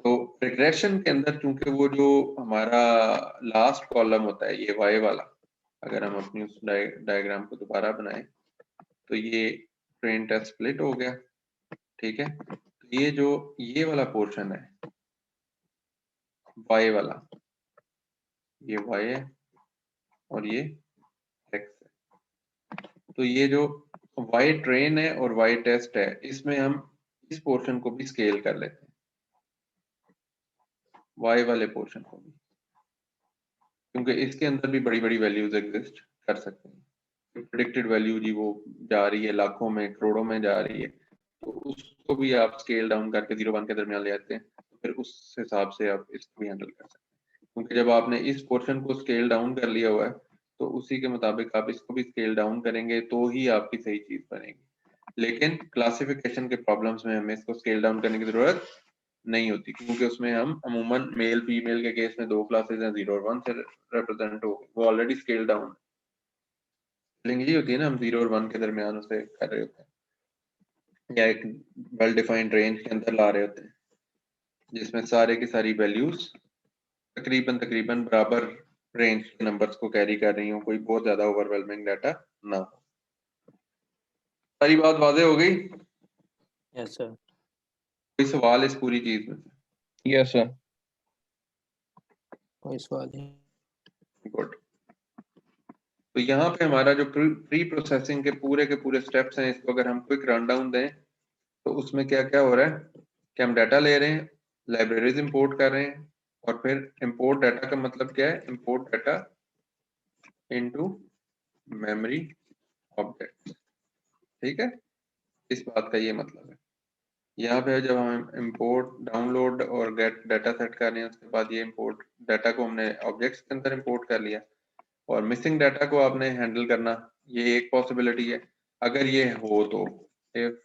तो रिग्रेशन के अंदर चूंकि वो जो हमारा लास्ट कॉलम होता है ये वाई वाला, अगर हम अपनी उस डायग्राम को दोबारा बनाएं तो ये ट्रेन टेस्ट स्प्लिट हो गया, ठीक है। तो ये जो ये वाला पोर्शन है वाई वाला, ये वाई है और ये एक्स है, तो ये जो वाई ट्रेन है और वाई टेस्ट है, इसमें हम इस पोर्शन को भी स्केल कर लेते हैं, वाई वाले पोर्शन को भी, क्योंकि इसके अंदर भी बड़ी बड़ी वैल्यूज एग्जिस्ट कर सकते हैं। प्रेडिक्टेड वैल्यू जी वो जा रही है लाखों में, करोड़ों में जा रही है, तो उसको भी आप स्केल डाउन करके 0-1 के दरमियान ले आते हैं, तो फिर उस हिसाब से आप इसको भी हैंडल कर सकते हैं। क्योंकि जब आपने इस पोर्शन को स्केल डाउन कर लिया हुआ है, तो उसी के मुताबिक आप इसको भी स्केल डाउन करेंगे तो ही आपकी सही चीज बनेगी। लेकिन क्लासिफिकेशन के प्रॉब्लम्स में हमें इसको स्केल डाउन करने की जरूरत नहीं होती, क्योंकि उसमें हम अमूमन मेल फीमेल के केस में 2 क्लासेस हैं, 0 और 1 से रिप्रेजेंट हो, वो ऑलरेडी स्केल डाउन यही होती है ना, हम 0 और 1 के दरमियान उसे कर रहे होते हैं, या एक वेल डिफाइंड रेंज के अंदर ला रहे होते हैं, जिसमें सारे की सारी वैल्यूज तकरीबन बराबर रेंज के नंबर्स को कैरी कर रही हो, कोई बहुत ज्यादा ओवरवेलमिंग डाटा ना हो। सारी बात वाज़ेह हो गई? Yes sir. कोई सवाल इस पूरी चीज में? Yes sir. कोई सवाल नहीं। गुड। तो यहाँ पे हमारा जो प्री प्रोसेसिंग के पूरे स्टेप्स हैं, इसको अगर हम क्विक रन डाउन दें तो उसमें क्या क्या हो रहा है कि हम डाटा ले रहे हैं, लाइब्रेरीज इंपोर्ट कर रहे हैं, और फिर इंपोर्ट डाटा का मतलब क्या है, import data into memory object. ठीक है, इस बात का ये मतलब है। यहाँ पे जब हम इंपोर्ट डाउनलोड और गेट डाटा सेट कर रहे हैं, उसके बाद ये इंपोर्ट डाटा को हमने ऑब्जेक्ट्स के अंदर इंपोर्ट कर लिया, और मिसिंग डाटा को आपने हैंडल करना, ये एक पॉसिबिलिटी है। अगर ये हो तो if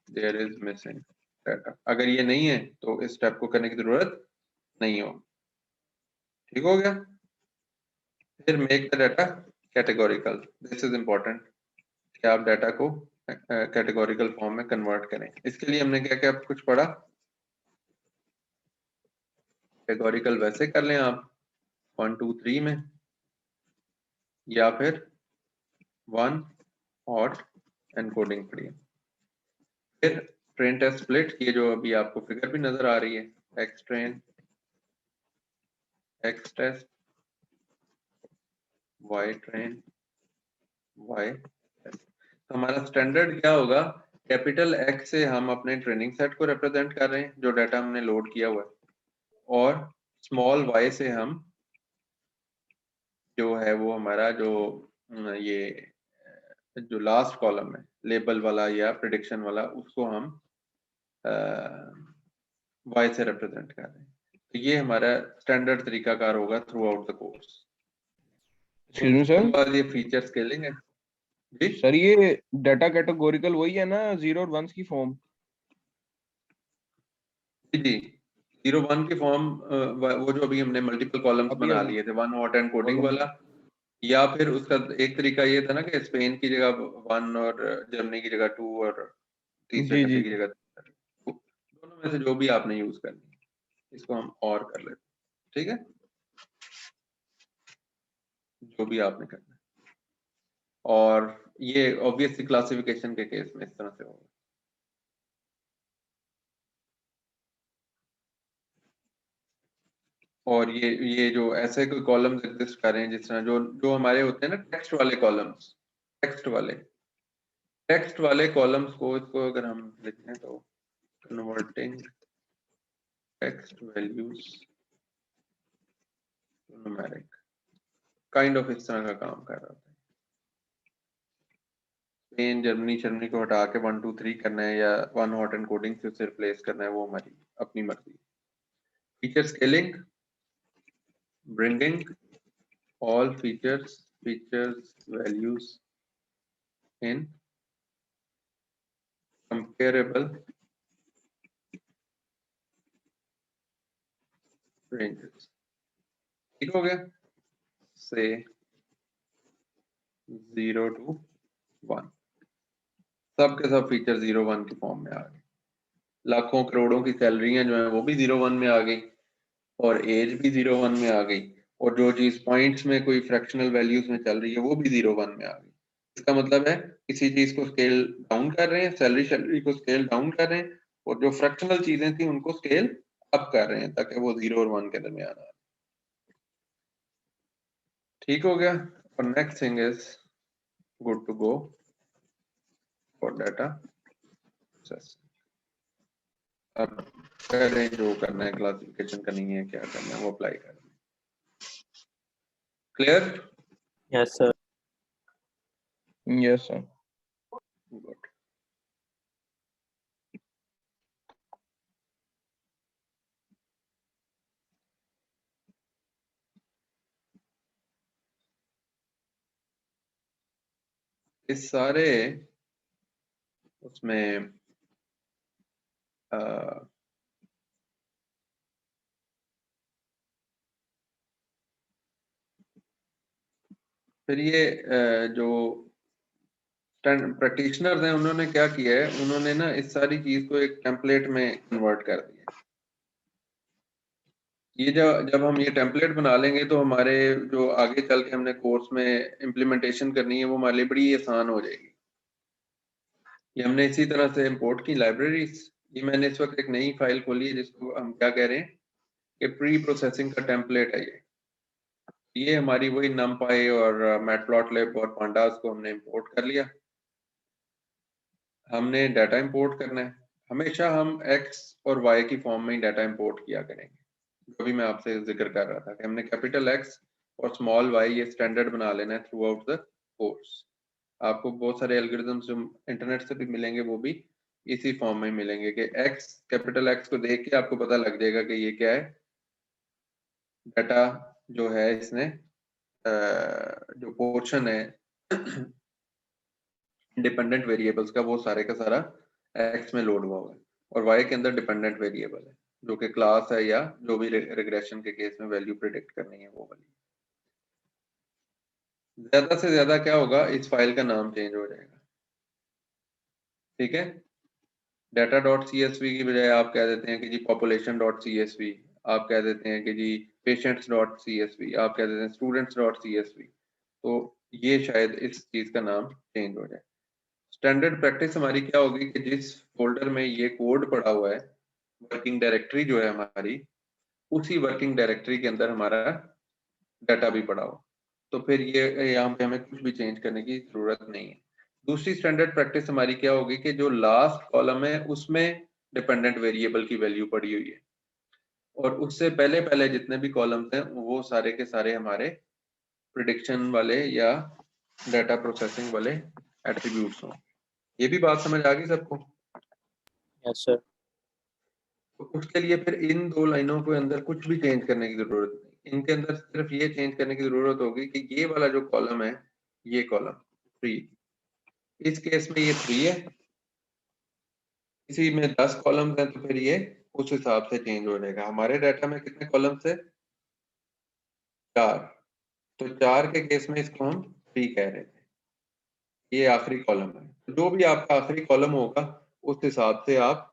there is missing data, अगर ये नहीं है तो इस स्टेप को करने की जरूरत नहीं हो। ठीक हो गया। फिर make the data categorical, this is important कि आप डाटा को कैटेगोरिकल फॉर्म में कन्वर्ट करें। इसके लिए हमने क्या क्या कुछ पढ़ा, कैटेगोरिकल वैसे कर लें आप 1 2 3 में, या फिर 1 हॉट एनकोडिंग पढ़िए। फिर ट्रेन टेस्ट स्प्लिट, ये जो अभी आपको फिगर भी नजर आ रही है, x train x test y train y test. तो हमारा स्टैंडर्ड क्या होगा, कैपिटल एक्स से हम अपने ट्रेनिंग सेट को रिप्रेजेंट कर रहे हैं जो डाटा हमने लोड किया हुआ है, और स्मॉल वाई से हम जो है वो हमारा जो ये जो लास्ट कॉलम है लेबल वाला या प्रेडिक्शन वाला, उसको हम वाई से रिप्रेजेंट कर रहे हैं। तो ये हमारा स्टैंडर्ड तरीकाकार होगा through out the course. Excuse me sir. बाद ये फीचर स्केलिंग है जी सर, ये डाटा कैटेगोरिकल वही है ना 0 और 1 की फॉर्म? जी 0-1 की फॉर्म, वो जो अभी हमने मल्टीपल कॉलम्स बना लिए थे, 1 हॉट एंड कोडिंग वाला, या फिर उसका एक तरीका ये था ना कि स्पेन की जगह 1 और जर्मनी की जगह 2 और तीसरे कंट्री की जगह 2, दोनों में से जो भी आपने यूज करनी है, इसको हम और कर लेते हैं। ठीक है, जो भी आपने करना है, और ये ऑब्वियसली क्लासिफिकेशन के केस में इस तरह से होगा। और ये जो ऐसे कोई कॉलम्स एग्जिस्ट कर रहे हैं, जिस तरह जो हमारे होते हैं ना टेक्स्ट वाले कॉलम्स, टेक्स्ट वाले कॉलम्स को, इसको अगर हम लिखें तो converting text values to numeric, kind of इस तरह का काम कर रहा है। स्पेन जर्मनी को हटा के 1 2 3 करना है, या 1 हॉट एंड कोडिंग से उसे रिप्लेस करना है, वो हमारी अपनी मर्जी। Feature scaling, bringing all features values in comparable ranges। ठीक हो गया, से 0 to 1, सब के सब फीचर 0-1 की फॉर्म में आ गए। लाखों करोड़ों की सैलरियां जो है वो भी 0-1 में आ गई, और एज भी 0-1 में आ गई, और जो चीज पॉइंट्स में कोई फ्रैक्शनल वैल्यूज में चल रही है वो भी 0-1 में आ गई। इसका मतलब है किसी चीज को स्केल डाउन कर रहे हैं, सैलरी को स्केल डाउन कर रहे हैं, और जो फ्रैक्शनल चीजें थी उनको स्केल अप कर रहे हैं, ताकि वो 0 और 1 के दरमियान आ। ठीक हो गया। और next thing is good to go for data processing. अब करें जो करना है, क्लासिफिकेशन करनी है, क्या करना है वो अप्लाई करें। Clear? Yes, sir. Yes sir. Good. इस सारे उसमें फिर ये जो प्रैक्टिशनर्स हैं उन्होंने क्या किया है, उन्होंने ना इस सारी चीज को एक टेम्पलेट में कन्वर्ट कर दिया। ये जब हम ये टेम्पलेट बना लेंगे तो हमारे जो आगे चल के हमने कोर्स में इम्प्लीमेंटेशन करनी है वो हमारे लिए बड़ी आसान हो जाएगी। ये हमने इसी तरह से इंपोर्ट की लाइब्रेरीज। ये मैंने इस वक्त एक नई फाइल खोली है जिसको हम क्या कह रहे हैं कि प्री प्रोसेसिंग का टेम्पलेट है। ये हमारी वही numpy और मैटप्लॉटलिब और पांडास को हमने इंपोर्ट कर लिया। हमने डाटा इंपोर्ट करना है, हमेशा हम x और y की फॉर्म में ही डाटा इंपोर्ट किया करेंगे। जो भी मैं आपसे जिक्र कर रहा था कि हमने कैपिटल X और स्मॉल y ये स्टैंडर्ड बना लेना है थ्रू आउट द कोर्स। आपको बहुत सारे एल्गोरिथम्स जो इंटरनेट से भी मिलेंगे वो भी इसी फॉर्म में मिलेंगे कि x कैपिटल X को देख के आपको पता लग जाएगा कि ये क्या है। डाटा जो है इसने जो पोर्शन है डिपेंडेंट वेरिएबल्स का वो सारे का सारा x में लोड हुआ है और y के अंदर डिपेंडेंट वेरिएबल है जो कि क्लास है या जो भी रिग्रेशन के केस में वैल्यू प्रिडिक्ट करनी है वो वाली। ज्यादा से ज्यादा क्या होगा, इस फाइल का नाम चेंज हो जाएगा। ठीक है, data.csv की बजाय आप कह देते हैं कि जी population.csv, आप कह देते हैं कि जी patients.csv, आप कह देते हैं students.csv। तो ये शायद इस चीज का नाम चेंज हो जाए। स्टैंडर्ड प्रैक्टिस हमारी क्या होगी कि जिस फोल्डर में ये कोड पड़ा हुआ है, वर्किंग डायरेक्टरी जो है हमारी, उसी वर्किंग डायरेक्टरी के अंदर हमारा डाटा भी पड़ा हो। तो फिर ये यहाँ पे हमें कुछ भी चेंज करने की जरूरत नहीं है। दूसरी स्टैंडर्ड प्रैक्टिस हमारी क्या होगी कि जो लास्ट कॉलम है उसमें डिपेंडेंट वेरिएबल की वैल्यू पड़ी हुई है और उससे पहले पहले जितने भी कॉलम्स हैं वो सारे के सारे हमारे प्रिडिक्शन वाले या डाटा प्रोसेसिंग वाले एट्रीब्यूट्स हों। ये भी बात समझ आ गई सबको? Yes, sir. तो उसके लिए फिर इन दो लाइनों के अंदर कुछ भी चेंज करने की जरूरत नहीं। इनके अंदर सिर्फ ये चेंज करने की जरूरत होगी कि ये वाला जो कॉलम है, ये कॉलम 3, इस केस में ये 3 है, इसी में 10 कॉलम्स हैं तो फिर ये उस हिसाब से चेंज हो जाएगा। हमारे डाटा में कितने कॉलम्स है? 4। तो 4 के केस में इसको हम 3 कह रहे थे। ये आखिरी कॉलम है, जो भी आपका आखिरी कॉलम होगा उस हिसाब से आप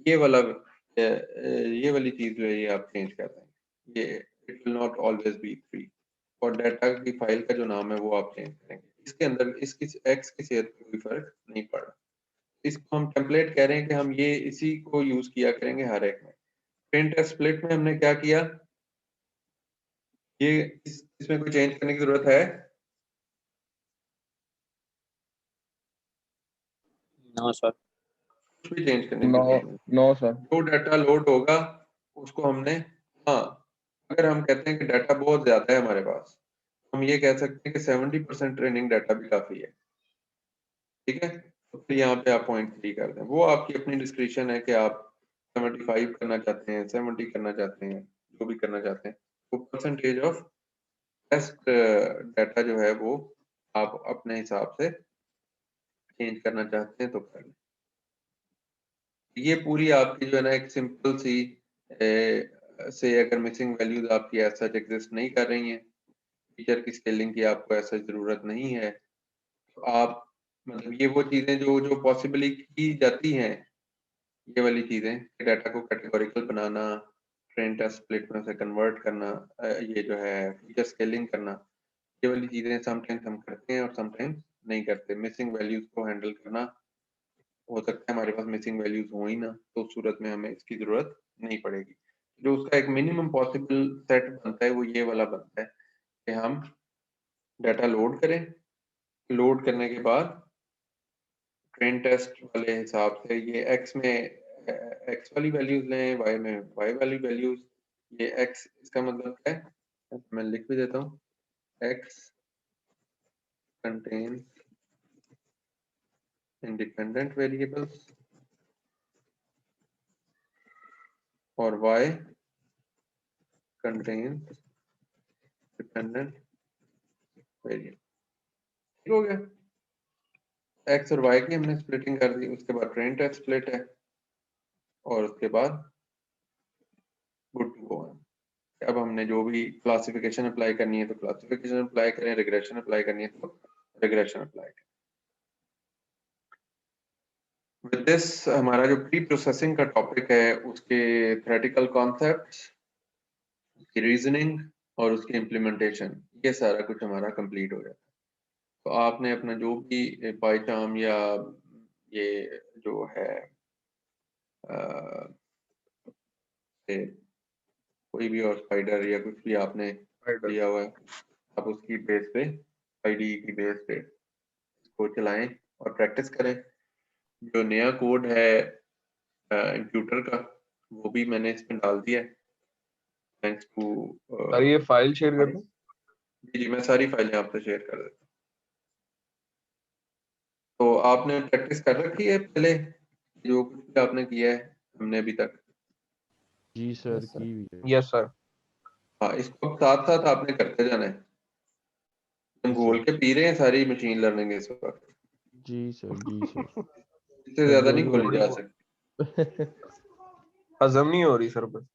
ये वाली चीज जो है ये आप चेंज कर देंगे। ये it will not always be 3 और डाटा की फाइल का जो नाम है वो आप चेंज करेंगे। इसके अंदर इसकी x की सेहत पे कोई फर्क नहीं पड़ रहा। इसको हम टेम्पलेट कह रहे हैं कि हम ये इसी को यूज किया करेंगे हर एक में। प्रिंट स्प्लिट में हमने क्या किया, ये इसमें कोई चेंज करने की जरूरत है? No, sir. कुछ भी चेंज करने की नो जरूरत नहीं। No sir. जो डाटा लोड होगा उसको हमने, हाँ अगर हम कहते हैं कि डाटा बहुत ज्यादा है हमारे पास, हम ये कह सकते हैं कि 70% ट्रेनिंग डाटा भी काफी है। ठीक है, तो फिर यहाँ पे आप 0.3 कर दें। वो आपकी अपनी डिस्क्रिप्शन है कि आप 75 करना चाहते हैं, 70 करना चाहते हैं, जो भी करना चाहते हैं। वो परसेंटेज ऑफ टेस्ट डाटा जो है वो आप अपने हिसाब से चेंज करना चाहते हैं तो कर लें। ये पूरी आपकी जो है ना एक सिंपल सी से अगर मिसिंग वैल्यूज आपकी ऐसा एग्जिस्ट नहीं कर रही हैं, फीचर की स्केलिंग की आपको ऐसा जरूरत नहीं है, तो आप मतलब ये वो चीजें जो पॉसिबली की जाती हैं, ये वाली चीजें डाटा को कैटेगोरिकल बनाना, ट्रेन टेस्ट स्प्लिट में से कन्वर्ट करना, ये जो है फीचर स्केलिंग करना, ये वाली चीजें समटाइम्स हम करते हैं और समटाइम्स नहीं करते। मिसिंग वैल्यूज को हैंडल करना, हो सकता है हमारे पास मिसिंग वैल्यूज हो ही ना, तो उस सूरत में हमें इसकी जरूरत नहीं पड़ेगी। जो उसका एक मिनिमम पॉसिबल सेट बनता है वो ये वाला बनता है कि हम डाटा लोड करें, लोड करने के बाद ट्रेन टेस्ट वाले हिसाब से ये x में x वाली वैल्यूज लें, y में y वाली वैल्यूज। ये x इसका मतलब है, मैं लिख भी देता हूँ, x contains independent variables और y contains dependent variable। ठीक हो गया, x और y की हमने स्प्लिटिंग कर दी, उसके बाद ट्रेन टेस्ट स्प्लिट है और उसके बाद गुड टू गो। अब हमने जो भी क्लासिफिकेशन अप्लाई करनी है तो क्लासिफिकेशन अप्लाई करें, रिग्रेशन अप्लाई करनी है तो रिग्रेशन अप्लाई करें। विद दिस हमारा जो प्री प्रोसेसिंग का टॉपिक है उसके थ्योरेटिकल कॉन्सेप्ट्स, उसकी रीजनिंग और उसकी इम्प्लीमेंटेशन, ये सारा कुछ हमारा कंप्लीट हो जाता है। तो आपने अपना जो भी पाइथन या ये जो है कोई भी और स्पाइडर या कुछ भी आपने लिया हुआ है, आप उसकी बेस पे आईडी की बेस पे इसको चलाएं और प्रैक्टिस करें। जो नया कोड है कंप्यूटर का वो भी मैंने इसमें डाल दिया है, थैंक्स टू सर ये फाइल शेयर कर दूं? जी मैं सारी फाइलें आपसे शेयर कर देता हूँ। तो आपने प्रैक्टिस कर रखी है पहले जो कुछ भी आपने किया है हमने अभी तक? जी सर की हुई है। Yes sir. हाँ, इसको साथ साथ आपने करते जाना है। हम घोल के पी रहे हैं सारी मशीन लर्निंग इस वक्त। जी सर जी सर। इससे ज्यादा नहीं घोली जा सकती। हजम नहीं हो रही सर बस।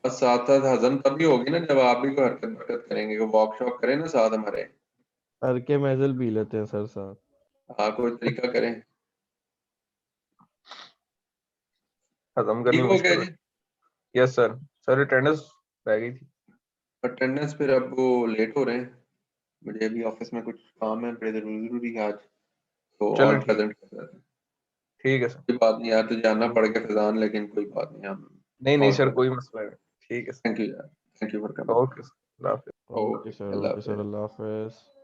बस साथ साथ हजम तभी होगी ना जब आप भी कोई हरकत करेंगे, वॉक शॉक करें ना साथ हमारे। हर के मैजल पी लेते हैं सर साथ। हाँ कोई तरीका करें। हजम करनी ठीक हो मुश्किल गया है। जी। Yes sir. सर अटेंडेंस रह गई थी। अटेंडेंस फिर अब वो लेट हो रहे हैं, मुझे अभी ऑफिस में कुछ काम है बड़े जरूरी है आज, तो चलो ऑल ठीक प्रेजेंट कर देते हैं। ठीक है सर। कोई बात नहीं यार, तुझे आना पड़ गया फैजान, लेकिन कोई बात नहीं, हम नहीं नहीं ऑल सर कोई प्रेजेंट। मसला नहीं। ठीक है सर। थैंक यू यार, thank you for coming. Okay sir. Okay sir Allah Allah हाफिज़। हाफिज़।